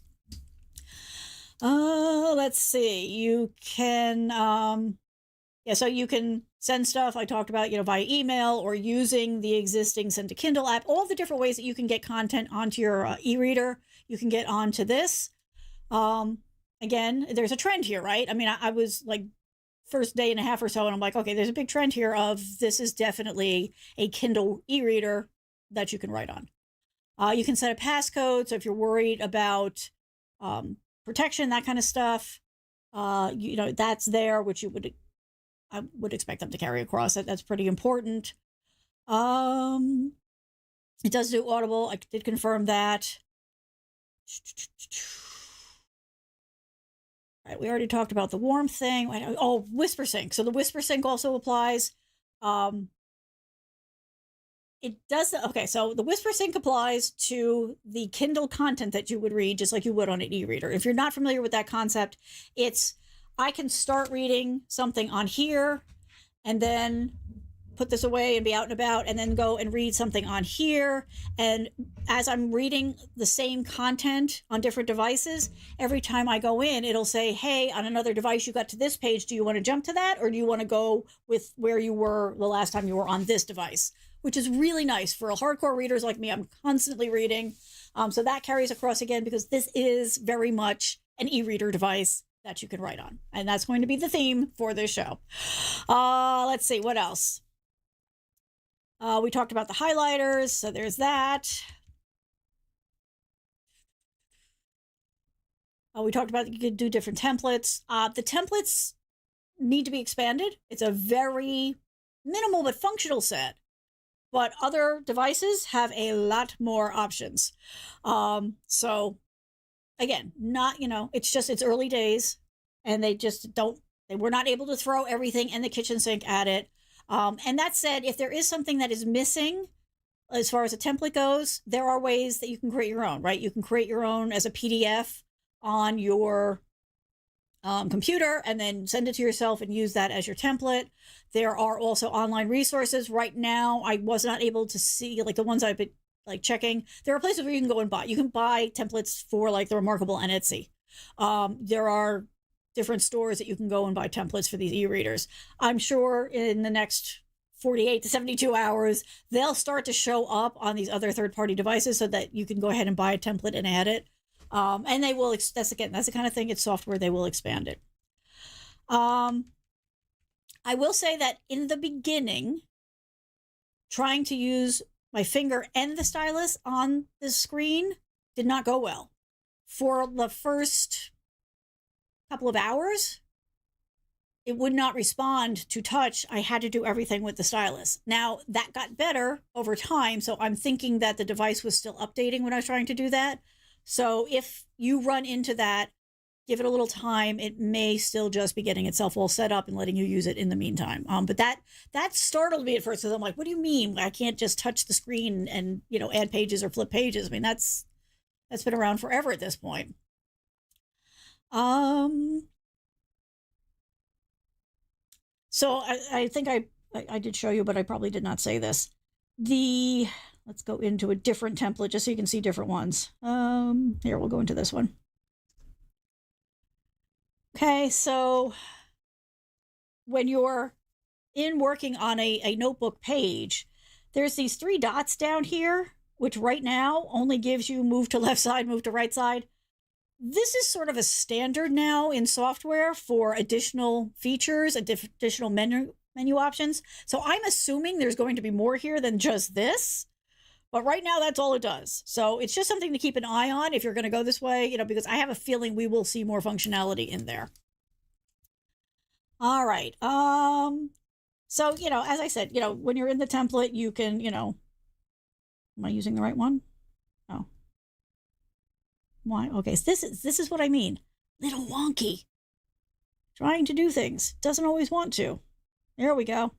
Let's see. You can, so you can send stuff I talked about, via email or using the existing Send to Kindle app. All the different ways that you can get content onto your e-reader, you can get onto this. Again, there's a trend here, right? I mean, I was like first day and a half or so, and I'm like, okay, there's a big trend here of this is definitely a Kindle e-reader that you can write on. You can set a passcode, so if you're worried about protection, that kind of stuff, that's there, which I would expect them to carry across it. That's pretty important. It does do Audible. I did confirm that. Right, we already talked about the warmth thing. Oh, whisper sync. So the whisper sync also applies. It does. Okay, so the whisper sync applies to the Kindle content that you would read, just like you would on an e-reader. If you're not familiar with that concept, it's I can start reading something on here and then put this away and be out and about and then go and read something on here. And as I'm reading the same content on different devices, every time I go in, it'll say, hey, on another device, you got to this page. Do you want to jump to that? Or do you want to go with where you were the last time you were on this device? Which is really nice for hardcore readers like me. I'm constantly reading. So that carries across again, because this is very much an e-reader device that you can write on. And that's going to be the theme for this show. Let's see, what else? We talked about the highlighters, so there's that. We talked about you could do different templates. The templates need to be expanded. It's a very minimal but functional set. But other devices have a lot more options. So again, not, it's early days, and they were not able to throw everything in the kitchen sink at it. And that said, if there is something that is missing as far as a template goes, there are ways that you can create your own, right? You can create your own as a PDF on your computer and then send it to yourself and use that as your template. There are also online resources. Right now, I was not able to see, like the ones I've been checking. There are places where you can go and buy. You can buy templates for like the Remarkable and Etsy. There are different stores that you can go and buy templates for these e-readers. I'm sure in the next 48 to 72 hours, they'll start to show up on these other third-party devices so that you can go ahead and buy a template and add it. And they will, that's the kind of thing, it's software, they will expand it. I will say that in the beginning, trying to use my finger and the stylus on the screen did not go well. For the first couple of hours, it would not respond to touch. I had to do everything with the stylus. Now, that got better over time, so I'm thinking that the device was still updating when I was trying to do that. So if you run into that, give it a little time. It may still just be getting itself all set up and letting you use it in the meantime. But that startled me at first, because I'm like, what do you mean I can't just touch the screen and add pages or flip pages? I mean, that's been around forever at this point. So I think I did show you, but I probably did not say this. Let's go into a different template just so you can see different ones. Here, we'll go into this one. Okay, so when you're working on a notebook page, there's these 3 dots down here, which right now only gives you move to left side, move to right side. This is sort of a standard now in software for additional features, additional menu options. So I'm assuming there's going to be more here than just this. But right now, that's all it does. So it's just something to keep an eye on if you're going to go this way, because I have a feeling we will see more functionality in there. All right. So, as I said, when you're in the template, you can, am I using the right one? No. Why? Okay, so this is what I mean. Little wonky. Trying to do things. Doesn't always want to. There we go.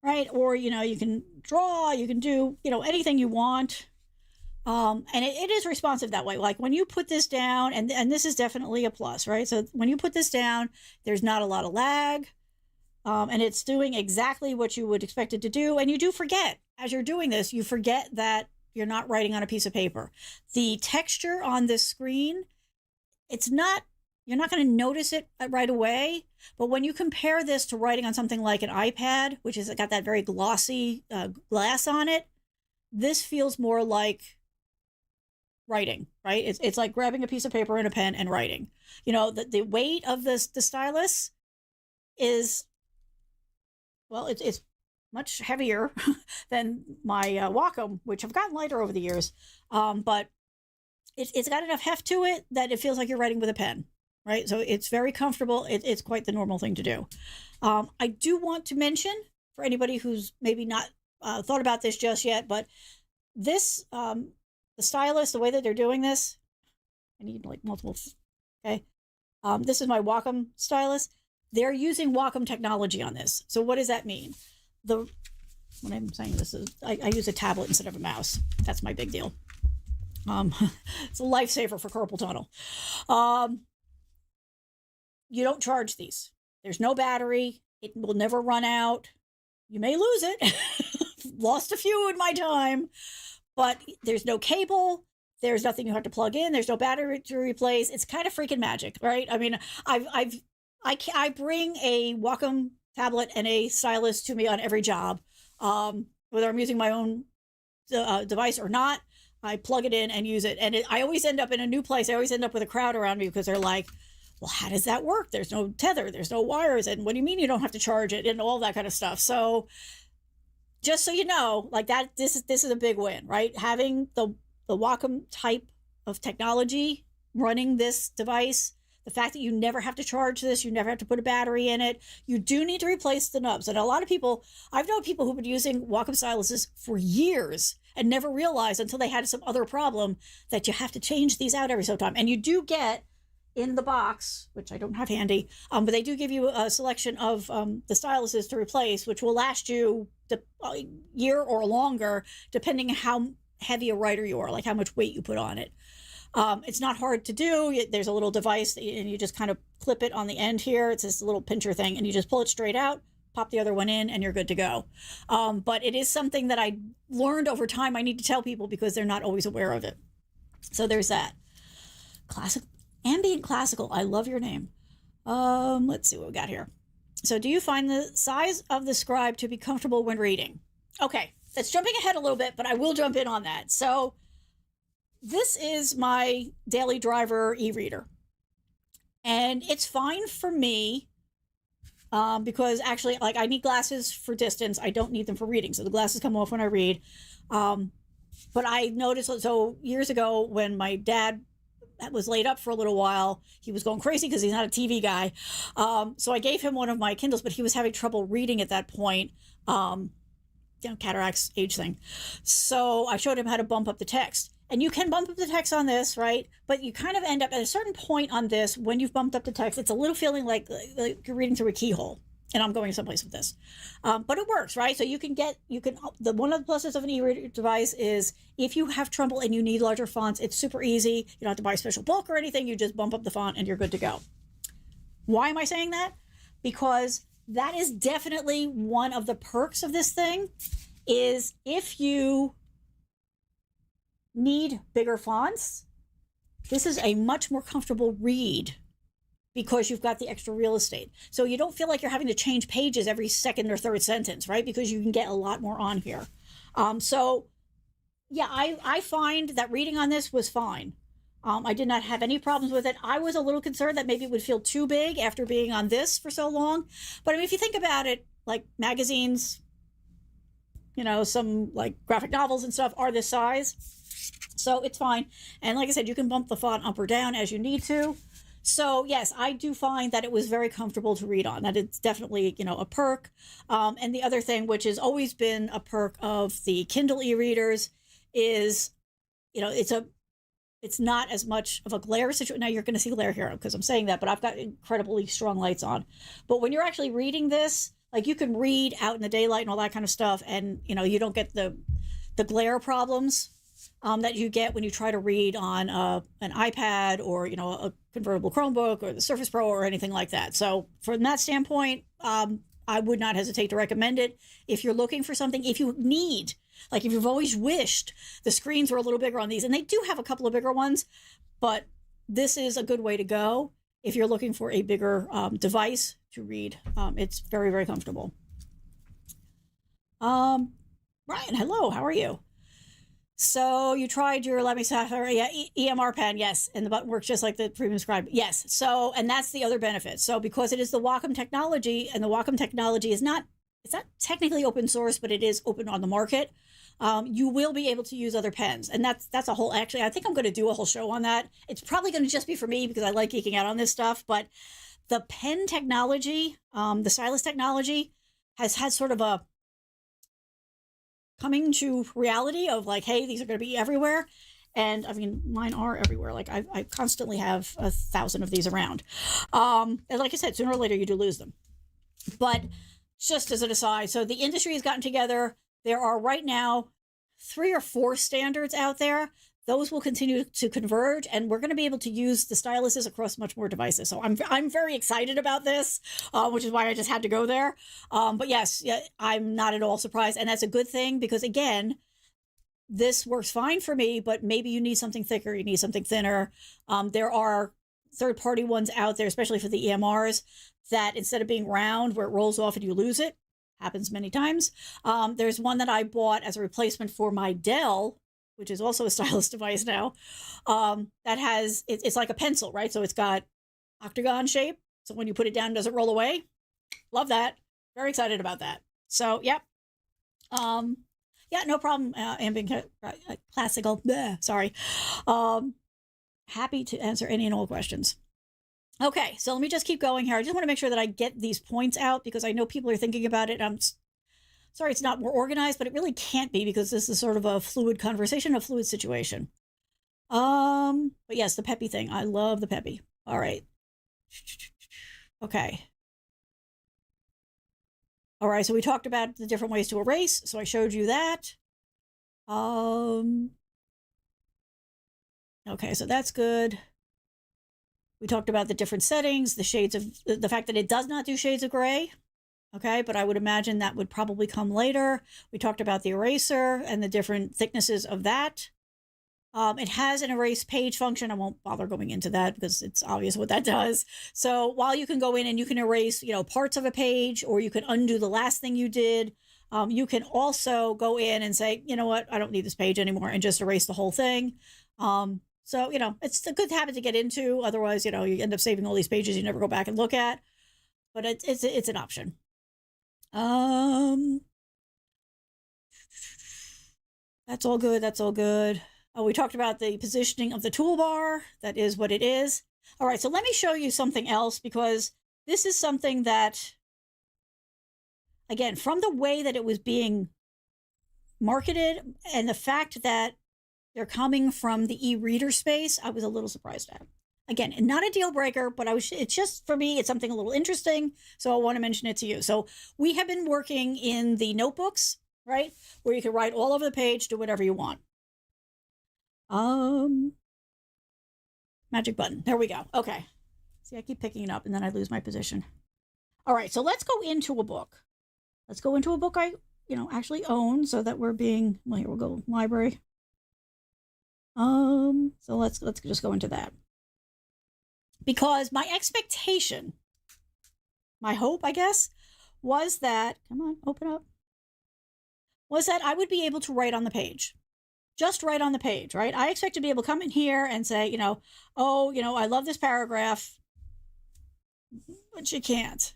Right? Or, you can draw, you can do, anything you want. And it is responsive that way. Like when you put this down, and this is definitely a plus, right? So when you put this down, there's not a lot of lag. And it's doing exactly what you would expect it to do. And you do forget, as you're doing this, you forget that you're not writing on a piece of paper. The texture on this screen, you're not going to notice it right away. But when you compare this to writing on something like an iPad, which has got that very glossy glass on it, this feels more like writing, right? It's like grabbing a piece of paper and a pen and writing. The weight of the stylus is, well, it's much heavier than my Wacom, which have gotten lighter over the years. But it's got enough heft to it that it feels like you're writing with a pen, right? So it's very comfortable. It's quite the normal thing to do. I do want to mention, for anybody who's maybe not thought about this just yet, but this, the the Stylus, the way that they're doing this, I need like multiple, okay. This is my Wacom Stylus. They're using Wacom technology on this. So what does that mean? When I'm saying this is, I use a tablet instead of a mouse. That's my big deal. It's a lifesaver for carpal tunnel. You don't charge these. There's no battery. It will never run out. You may lose it. Lost a few in my time, but there's no cable. There's nothing you have to plug in. There's no battery to replace. It's kind of freaking magic, right? I mean, I bring a Wacom tablet and a stylus to me on every job, whether I'm using my own device or not. I plug it in and use it, and I always end up in a new place. I always end up with a crowd around me because they're like, well, how does that work? There's no tether, there's no wires, and what do you mean you don't have to charge it, and all that kind of stuff. So just so you know, like that, this is a big win, right? Having the Wacom type of technology running this device, the fact that you never have to charge this, you never have to put a battery in it. You do need to replace the nubs. And a lot of people, I've known people who've been using Wacom styluses for years and never realized until they had some other problem that you have to change these out every so time. And you do get in the box, which I don't have handy, but they do give you a selection of the styluses to replace, which will last you a year or longer, depending how heavy a writer you are, like how much weight you put on it. It's not hard to do. There's a little device and you just kind of clip it on the end here. It's this little pincher thing and you just pull it straight out, pop the other one in, and you're good to go. But it is something that I learned over time. I need to tell people because they're not always aware of it. So there's that. Classic, ambient classical. I love your name. Let's see what we got here. So do you find the size of the scribe to be comfortable when reading? Okay, that's jumping ahead a little bit, but I will jump in on that. So this is my daily driver e-reader. And it's fine for me because actually, like, I need glasses for distance. I don't need them for reading. So the glasses come off when I read. But I noticed, so years ago when my dad was laid up for a little while, he was going crazy because he's not a TV guy. So I gave him one of my Kindles, but he was having trouble reading at that point. Cataracts, age thing. So I showed him how to bump up the text. And you can bump up the text on this, right? But you kind of end up at a certain point on this, when you've bumped up the text, it's a little feeling like you're reading through a keyhole. And I'm going someplace with this. But it works, right? So one of the pluses of an e-reader device is if you have trouble and you need larger fonts, it's super easy. You don't have to buy a special book or anything. You just bump up the font and you're good to go. Why am I saying that? Because that is definitely one of the perks of this thing, is if you need bigger fonts, this is a much more comfortable read because you've got the extra real estate. So you don't feel like you're having to change pages every second or third sentence, right? Because you can get a lot more on here. So yeah, I find that reading on this was fine. I did not have any problems with it. I was a little concerned that maybe it would feel too big after being on this for so long. But I mean, if you think about it, like magazines, some like graphic novels and stuff are this size. So it's fine. And like I said, you can bump the font up or down as you need to. So yes, I do find that it was very comfortable to read on. That it's definitely, a perk. And the other thing, which has always been a perk of the Kindle e-readers, is, it's not as much of a glare situation. Now you're going to see glare here because I'm saying that, but I've got incredibly strong lights on. But when you're actually reading this, like, you can read out in the daylight and all that kind of stuff, and you don't get the glare problems that you get when you try to read on an iPad or a convertible Chromebook or the Surface Pro or anything like that. So from that standpoint, I would not hesitate to recommend it if you're looking for something. If you need, like, if you've always wished the screens were a little bigger on these, and they do have a couple of bigger ones, but this is a good way to go if you're looking for a bigger device to read. It's very, very comfortable. Ryan, hello, how are you? So you tried your Let Me Sapphire, yeah, EMR pen, yes, and the button works just like the Premium Scribe, yes. So, and that's the other benefit. So because it is the Wacom technology, and the Wacom technology is not, it's not technically open source, but it is open on the market, you will be able to use other pens. And that's a whole, actually, I think I'm going to do a whole show on that. It's probably going to just be for me because I like geeking out on this stuff, but the pen technology, the stylus technology has had sort of a coming to reality of like, hey, these are going to be everywhere. And I mean, mine are everywhere. Like I constantly have 1,000 of these around. And like I said, sooner or later you do lose them. But just as an aside, so the industry has gotten together. There are right now 3 or 4 standards out there. Those will continue to converge, and we're going to be able to use the styluses across much more devices. So I'm very excited about this, which is why I just had to go there. But yes, yeah, I'm not at all surprised, and that's a good thing because again, this works fine for me. But maybe you need something thicker, you need something thinner. There are third-party ones out there, especially for the EMRs, that instead of being round where it rolls off and you lose it, happens many times. There's one that I bought as a replacement for my Dell, which is also a stylus device now, that has, it's like a pencil, right? So it's got octagon shape. So when you put it down, it doesn't roll away. Love that. Very excited about that. So, yep. Yeah, no problem. Ambient classical. Bleh, sorry. Happy to answer any and all questions. Okay, so let me just keep going here. I just want to make sure that I get these points out because I know people are thinking about it. I'm sorry it's not more organized, but it really can't be because this is sort of a fluid conversation, a fluid situation. But yes, the peppy thing. I love the peppy. All right. Okay. All right, so we talked about the different ways to erase. So I showed you that. Okay, so that's good. We talked about the different settings, the shades of, the fact that it does not do shades of gray. Okay, but I would imagine that would probably come later. We talked about the eraser and the different thicknesses of that. It has an erase page function. I won't bother going into that because it's obvious what that does. So while you can go in and you can erase, parts of a page, or you can undo the last thing you did, you can also go in and say, you know what, I don't need this page anymore, and just erase the whole thing. So, it's a good habit to get into. Otherwise, you end up saving all these pages you never go back and look at. But it's an option. That's all good. That's all good. We talked about the positioning of the toolbar. That is what it is. All right, so let me show you something else because this is something that, again, from the way that it was being marketed and the fact that they're coming from the e-reader space, I was a little surprised at. Again, not a deal breaker, but it's just, for me, it's something a little interesting, so I want to mention it to you. So we have been working in the notebooks, right, where you can write all over the page, do whatever you want. Magic button. There we go. Okay. See, I keep picking it up and then I lose my position. All right, so let's go into a book. Let's go into a book I, actually own, so that we're being, well, here we'll go, library. So let's just go into that. Because my expectation, my hope, I guess, was that, come on, open up, was that I would be able to write on the page. Just write on the page, right? I expect to be able to come in here and say, I love this paragraph, but you can't.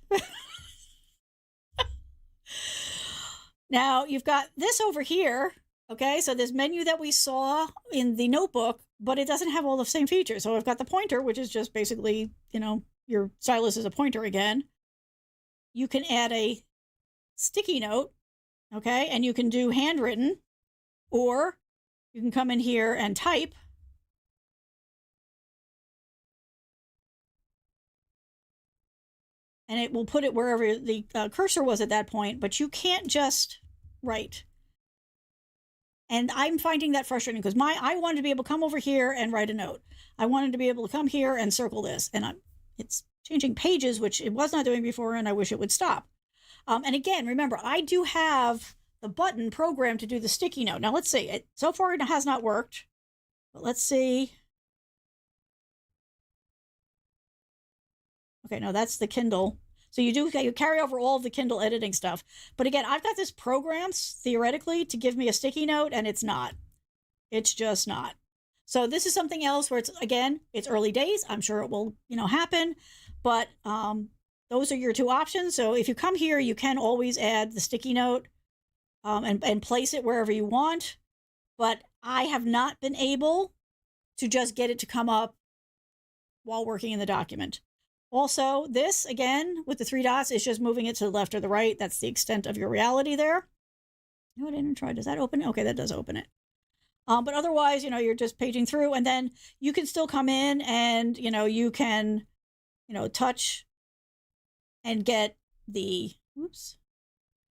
Now, you've got this over here, okay? So this menu that we saw in the notebook, but it doesn't have all the same features. So I've got the pointer, which is just basically, your stylus is a pointer again. You can add a sticky note, okay? And you can do handwritten, or you can come in here and type. And it will put it wherever the cursor was at that point, but you can't just write. And I'm finding that frustrating because I wanted to be able to come over here and write a note. I wanted to be able to come here and circle this. And it's changing pages, which it was not doing before, and I wish it would stop. And again, remember, I do have the button programmed to do the sticky note. Now, let's see. So far, it has not worked. But let's see. Okay, no, that's the Kindle. So you carry over all of the Kindle editing stuff. But again, I've got this program, theoretically, to give me a sticky note, and it's not. It's just not. So this is something else where it's early days. I'm sure it will, happen. But those are your two options. So if you come here, you can always add the sticky note and place it wherever you want. But I have not been able to just get it to come up while working in the document. Also, this, again, with the 3 dots, is just moving it to the left or the right. That's the extent of your reality there. No, I didn't try. Does that open it? Okay, that does open it. But otherwise, you're just paging through, and then you can still come in and, you can, touch and get the, oops,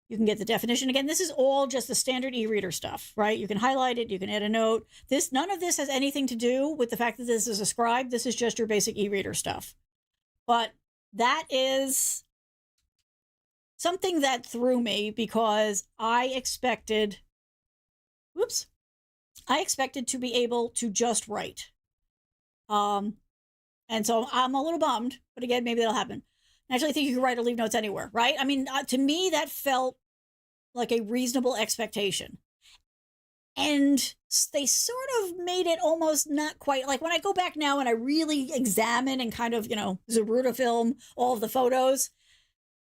you can get the definition. Again, this is all just the standard e-reader stuff, right? You can highlight it, you can add a note. None of this has anything to do with the fact that this is a scribe. This is just your basic e-reader stuff. But that is something that threw me because I expected to be able to just write. And so I'm a little bummed, but again, maybe that'll happen. I actually think you can write or leave notes anywhere, right? I mean, to me, that felt like a reasonable expectation. And they sort of made it almost not quite, like when I go back now and I really examine and kind of, Zabruta film all of the photos,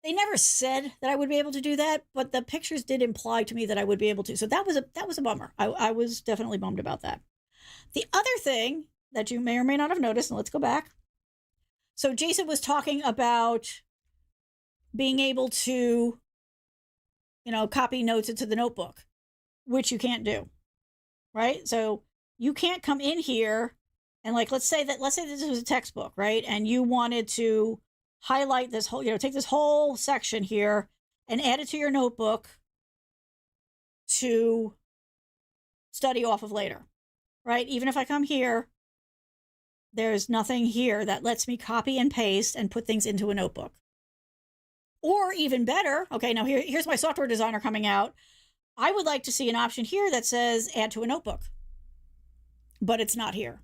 they never said that I would be able to do that, but the pictures did imply to me that I would be able to. So that was a bummer. I was definitely bummed about that. The other thing that you may or may not have noticed, and let's go back. So Jason was talking about being able to, copy notes into the notebook, which you can't do, right? So you can't come in here and let's say this was a textbook, right? And you wanted to highlight this whole, take this whole section here and add it to your notebook to study off of later, right? Even if I come here, there's nothing here that lets me copy and paste and put things into a notebook. Or even better, okay, now here's my software designer coming out. I would like to see an option here that says add to a notebook, but it's not here.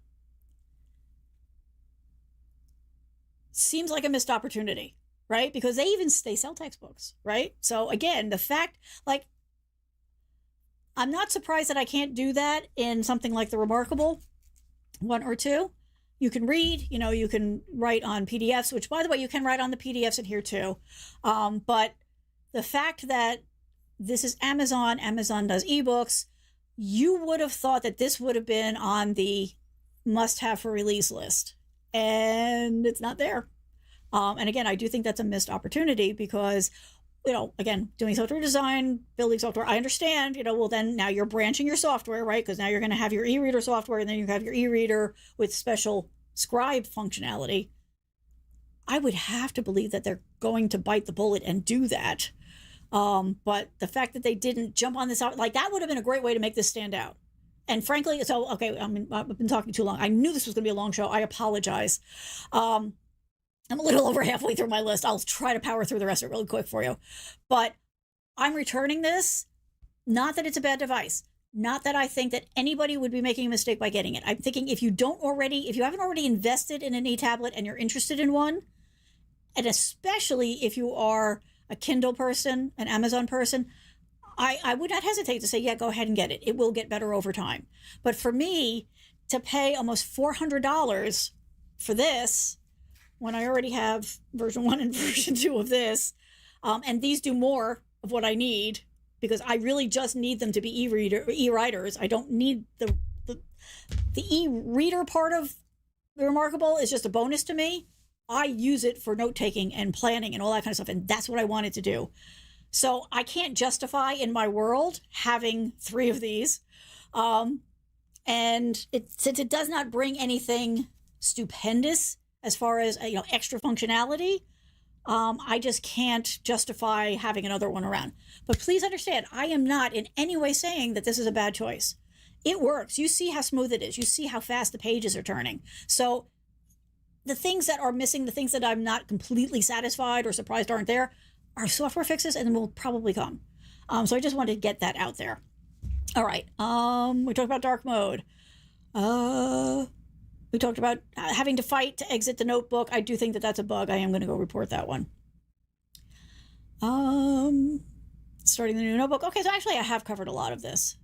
Seems like a missed opportunity, right? Because they sell textbooks, right? So again, the fact, I'm not surprised that I can't do that in something like the Remarkable 1 or 2. You can read, you can write on PDFs, which by the way, you can write on the PDFs in here too. But the fact that this is Amazon does ebooks, you would have thought that this would have been on the must-have for release list, and it's not there. And again, I do think that's a missed opportunity because, again, doing software design, building software, I understand, well, then now you're branching your software, right? Because now you're going to have your e-reader software and then you have your e-reader with special scribe functionality. I would have to believe that they're going to bite the bullet and do that. But the fact that they didn't jump on this out, that would have been a great way to make this stand out. And frankly, so, okay, I've been talking too long. I knew this was going to be a long show. I apologize. I'm a little over halfway through my list. I'll try to power through the rest of it really quick for you. But I'm returning this, not that it's a bad device, not that I think that anybody would be making a mistake by getting it. I'm thinking if you haven't already invested in an e-tablet and you're interested in one, and especially if you are a Kindle person, an Amazon person, I would not hesitate to say, yeah, go ahead and get it. It will get better over time. But for me, to pay almost $400 for this, when I already have version 1 and version 2 of this, and these do more of what I need, because I really just need them to be e-writers. I don't need the e-reader part of the Remarkable is just a bonus to me. I use it for note-taking and planning and all that kind of stuff, and that's what I wanted to do. So I can't justify in my world having 3 of these. And since it does not bring anything stupendous as far as, extra functionality, I just can't justify having another one around. But please understand, I am not in any way saying that this is a bad choice. It works. You see how smooth it is. You see how fast the pages are turning. So the things that are missing, the things that I'm not completely satisfied or surprised aren't there, are software fixes and will probably come. So I just wanted to get that out there. All right. We talked about dark mode. We talked about having to fight to exit the notebook. I do think that that's a bug. I am going to go report that one. Starting the new notebook. Okay, so actually I have covered a lot of this.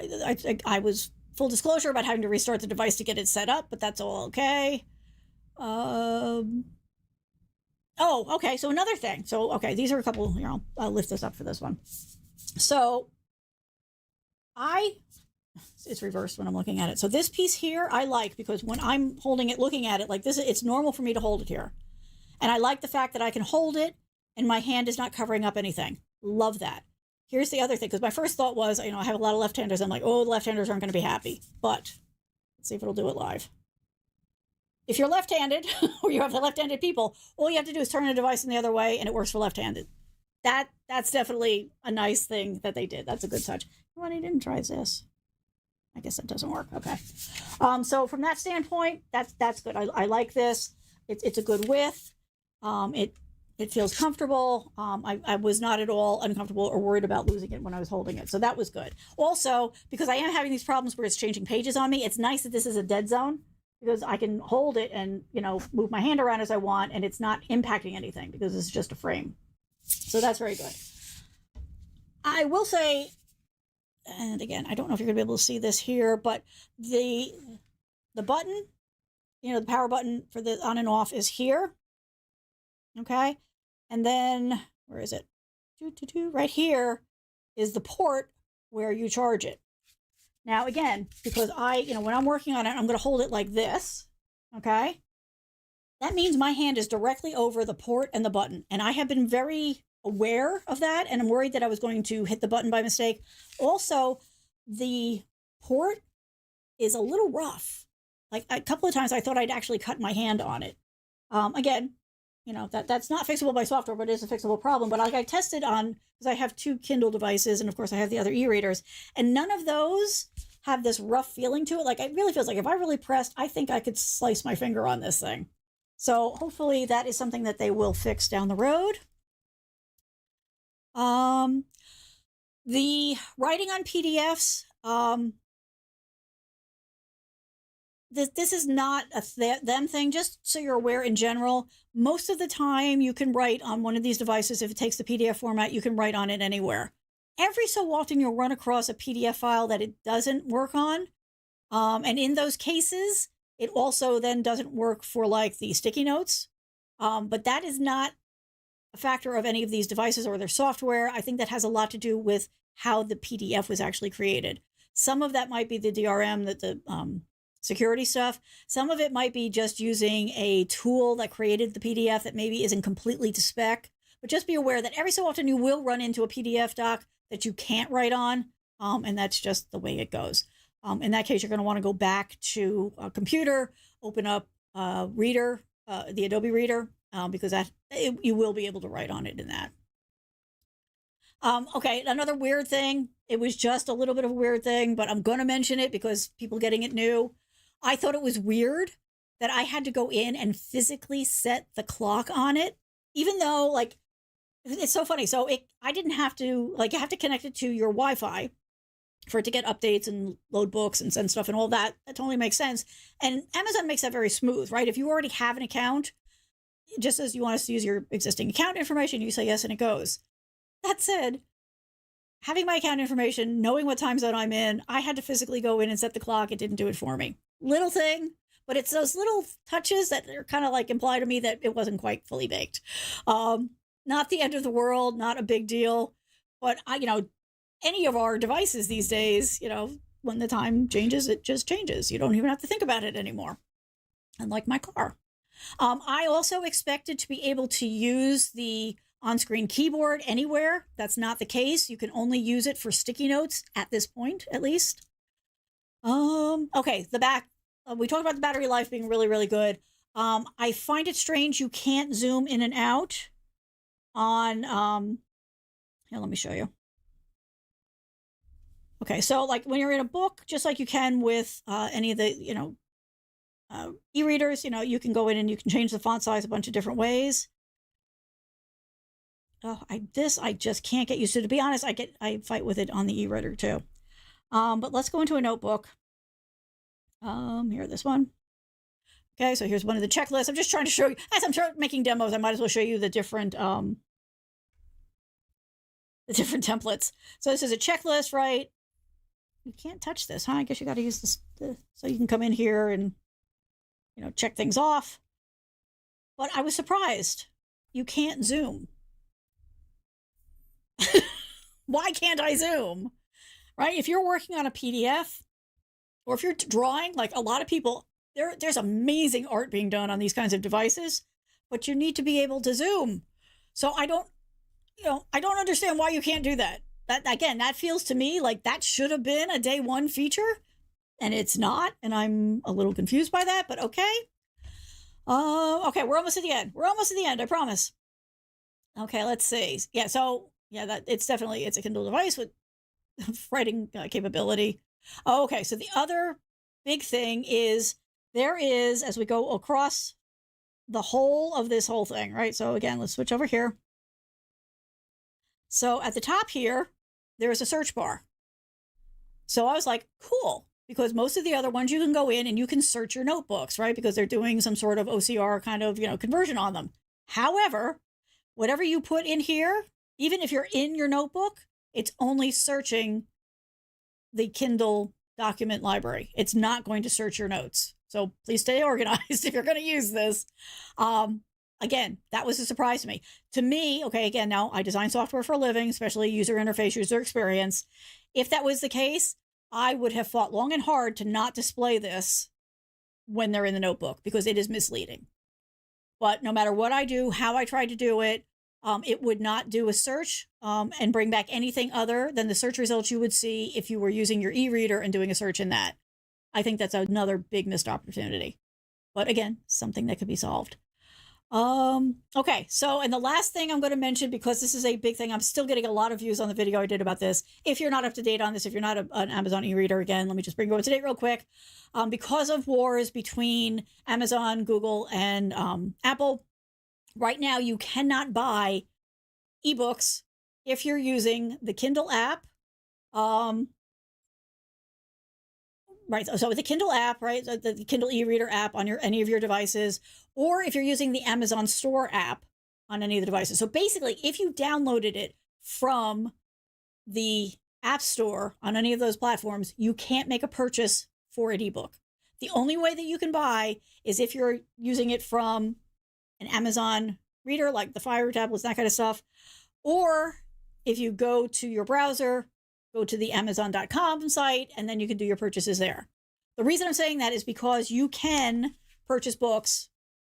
I was full disclosure about having to restart the device to get it set up, but that's all okay. Oh, okay, so another thing. So, okay, these are a couple, I'll lift this up for this one. So, it's reversed when I'm looking at it. So this piece here, I like, because when I'm holding it, looking at it like this, it's normal for me to hold it here. And I like the fact that I can hold it and my hand is not covering up anything. Love that. here's the other thing, because my first thought was, I have a lot of left-handers. I'm like, oh, the left-handers aren't going to be happy. But let's see if it'll do it live. If you're left-handed or you have the left-handed people, all you have to do is turn the device in the other way and it works for left-handed. That's definitely a nice thing that they did. That's a good touch. Well, I didn't try this. I guess that doesn't work. Okay. So from that standpoint, that's good. I like this. It's a good width. It feels comfortable. I was not at all uncomfortable or worried about losing it when I was holding it. So that was good. Also, because I am having these problems where it's changing pages on me, it's nice that this is a dead zone, because I can hold it and, move my hand around as I want, and it's not impacting anything because it's just a frame. So that's very good. I will say, and again, I don't know if you're going to be able to see this here, but the button, the power button for the on and off is here. Okay. And then, where is it? Right here is the port where you charge it. Now, again, because when I'm working on it, I'm going to hold it like this. Okay. That means my hand is directly over the port and the button. And I have been very aware of that. And I'm worried that I was going to hit the button by mistake. Also, the port is a little rough. Like a couple of times I thought I'd actually cut my hand on it. Again, that's not fixable by software, but it is a fixable problem. But I tested on, because I have 2 Kindle devices, and of course I have the other e-readers, and none of those have this rough feeling to it. Like, it really feels like if I really pressed, I think I could slice my finger on this thing. So hopefully that is something that they will fix down the road. The writing on PDFs, this is not a them thing, just so you're aware in general. Most of the time you can write on one of these devices. If it takes the PDF format, you can write on it anywhere. Every so often you'll run across a PDF file that it doesn't work on. And in those cases, it also then doesn't work for like the sticky notes. But that is not a factor of any of these devices or their software. I think that has a lot to do with how the PDF was actually created. Some of that might be the DRM, the security stuff. Some of it might be just using a tool that created the PDF that maybe isn't completely to spec. But just be aware that every so often you will run into a PDF doc that you can't write on. And that's just the way it goes. In that case, you're going to want to go back to a computer, open up Reader, the Adobe Reader, because you will be able to write on it in that. Okay, another weird thing. It was just a little bit of a weird thing, but I'm going to mention it because people getting it new. I thought it was weird that I had to go in and physically set the clock on it, even though, like, it's so funny. So I didn't have to, like, you have to connect it to your Wi-Fi for it to get updates and load books and send stuff and all that. That totally makes sense. And Amazon makes that very smooth, right? If you already have an account, just as you want us to use your existing account information, you say yes and it goes. That said, having my account information, knowing what time zone I'm in, I had to physically go in and set the clock. It didn't do it for me. Little thing, but it's those little touches that are kind of like imply to me that it wasn't quite fully baked. Not the end of the world, not a big deal. But any of our devices these days, when the time changes, it just changes. You don't even have to think about it anymore. Unlike my car. I also expected to be able to use the on-screen keyboard anywhere. That's not the case. You can only use it for sticky notes at this point, at least. Okay, the back. We talked about the battery life being really, really good. I find it strange you can't zoom in and out on, here, let me show you. Okay, so like when you're in a book, just like you can with any of the, e-readers, you can go in and you can change the font size a bunch of different ways. Oh, I just can't get used to. To be honest, I fight with it on the e-reader too. But let's go into a notebook. Here, this one. Okay, so here's one of the checklists. I'm just trying to show you, as I'm making demos, I might as well show you the different templates. So this is a checklist, right? You can't touch this, huh? I guess you got to use this, so you can come in here and, check things off. But I was surprised. You can't zoom. Why can't I zoom? Right? If you're working on a PDF, or if you're drawing, like a lot of people, there's amazing art being done on these kinds of devices, but you need to be able to zoom. So I don't understand why you can't do that. that, again, that feels to me like that should have been a day one feature, and it's not, and I'm a little confused by that, but okay. Okay, we're almost at the end. We're almost at the end, I promise. Okay, let's see. Yeah, so yeah, that it's a Kindle device with writing capability. Oh, okay, so the other big thing is there is, as we go across the whole of this whole thing, right? So again, let's switch over here. So at the top here, there is a search bar. So I was like, cool, because most of the other ones you can go in and you can search your notebooks, right? Because they're doing some sort of OCR kind of, conversion on them. However, whatever you put in here, even if you're in your notebook, it's only searching the Kindle document library. It's not going to search your notes. So please stay organized if you're going to use this. Again, that was a surprise to me. To me, okay, again, now I design software for a living, especially user interface, user experience. If that was the case, I would have fought long and hard to not display this when they're in the notebook because it is misleading. But no matter what I do, how I try to do it, it would not do a search and bring back anything other than the search results you would see if you were using your e-reader and doing a search in that. I think that's another big missed opportunity. But again, something that could be solved. Okay, so, and the last thing I'm going to mention, because this is a big thing, I'm still getting a lot of views on the video I did about this. If you're not up to date on this, if you're not an Amazon e-reader, again, let me just bring you up to date real quick. Because of wars between Amazon, Google, and Apple, right now you cannot buy ebooks if you're using the Kindle app. Right, so with the Kindle app, right, the Kindle e-reader app on any of your devices, or if you're using the Amazon Store app on any of the devices. So basically, if you downloaded it from the App Store on any of those platforms, you can't make a purchase for an ebook. The only way that you can buy is if you're using it from an Amazon reader, like the Fire tablets, that kind of stuff, or if you go to your browser, go to the Amazon.com site, and then you can do your purchases there. The reason I'm saying that is because you can purchase books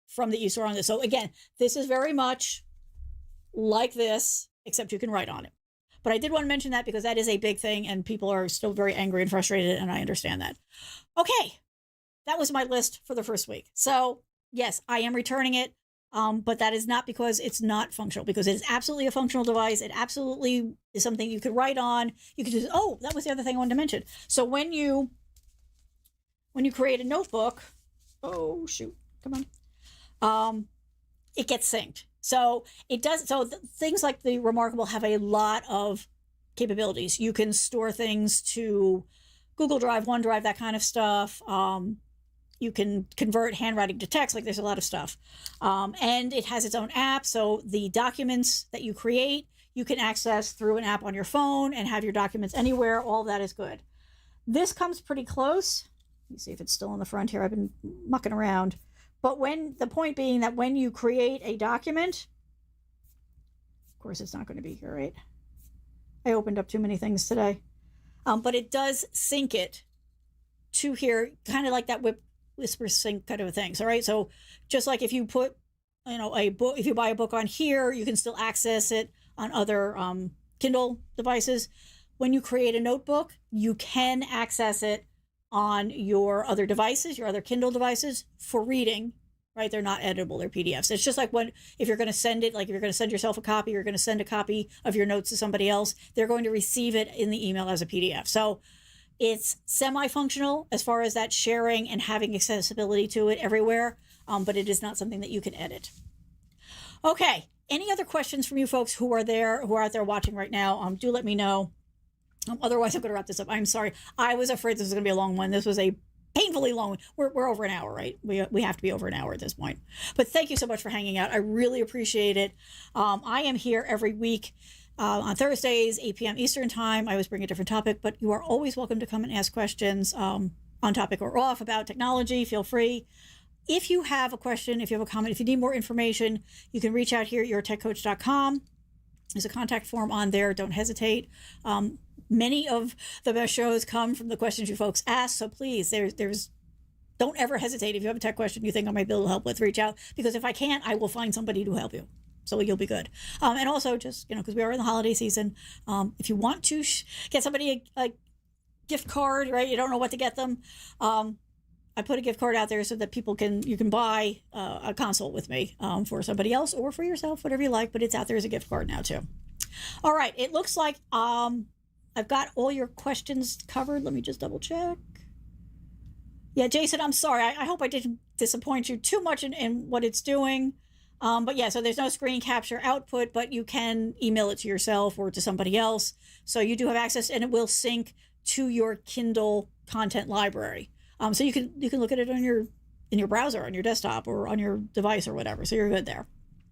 from the e-store on this. So again, this is very much like this, except you can write on it. But I did want to mention that because that is a big thing and people are still very angry and frustrated, and I understand that. Okay, that was my list for the first week. So yes, I am returning it. But that is not because it's not functional, because it is absolutely a functional device. It absolutely is something you could write on. You could just, oh, that was the other thing I wanted to mention. So when you create a notebook, oh shoot, come on, it gets synced. So it does. So things like the Remarkable have a lot of capabilities. You can store things to Google Drive, OneDrive, that kind of stuff. You can convert handwriting to text, like there's a lot of stuff. And it has its own app. So the documents that you create, you can access through an app on your phone and have your documents anywhere. All of that is good. This comes pretty close. Let me see if it's still on the front here. I've been mucking around. But the point being that when you create a document, of course, it's not going to be here, right? I opened up too many things today. But it does sync it to here, kind of like that Whisper sync kind of a thing. So, right. So just like if you put, a book, if you buy a book on here, you can still access it on other Kindle devices. When you create a notebook, you can access it on your other devices, your other Kindle devices for reading, right? They're not editable, they're PDFs. It's just like if you're going to send it, like if you're going to send yourself a copy, you're going to send a copy of your notes to somebody else, they're going to receive it in the email as a PDF. So it's semi-functional as far as that sharing and having accessibility to it everywhere, but it is not something that you can edit. Okay, any other questions from you folks who are out there watching right now? Do let me know. Otherwise, I'm going to wrap this up. I'm sorry. I was afraid this was going to be a long one. This was a painfully long one. We're over an hour, right? We have to be over an hour at this point. But thank you so much for hanging out. I really appreciate it. I am here every week. On Thursdays, 8 p.m. Eastern time. I always bring a different topic, but you are always welcome to come and ask questions on topic or off about technology. Feel free. If you have a question, if you have a comment, if you need more information, you can reach out here at yourtechcoach.com. There's a contact form on there. Don't hesitate. Many of the best shows come from the questions you folks ask, so please, don't ever hesitate. If you have a tech question you think I might be able to help with, reach out, because if I can't, I will find somebody to help you. So you'll be good. And also just, because we are in the holiday season, if you want to get somebody a gift card, right? You don't know what to get them. I put a gift card out there so that you can buy a consult with me for somebody else or for yourself, whatever you like, but it's out there as a gift card now too. All right. It looks like I've got all your questions covered. Let me just double check. Yeah, Jason, I'm sorry. I hope I didn't disappoint you too much in what it's doing. But yeah, so there's no screen capture output, but you can email it to yourself or to somebody else. So you do have access, and it will sync to your Kindle content library. So you can look at it in your browser, on your desktop, or on your device or whatever. So you're good there.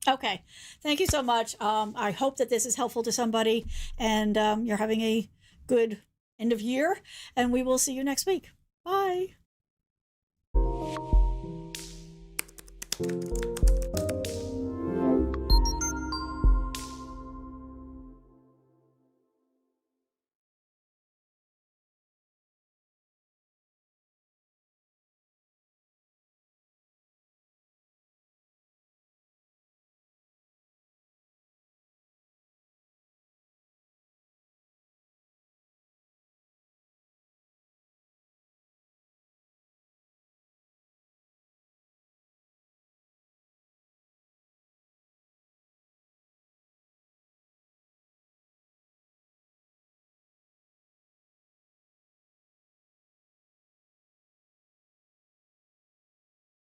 Okay, thank you so much. I hope that this is helpful to somebody, and you're having a good end of year, and we will see you next week. Bye.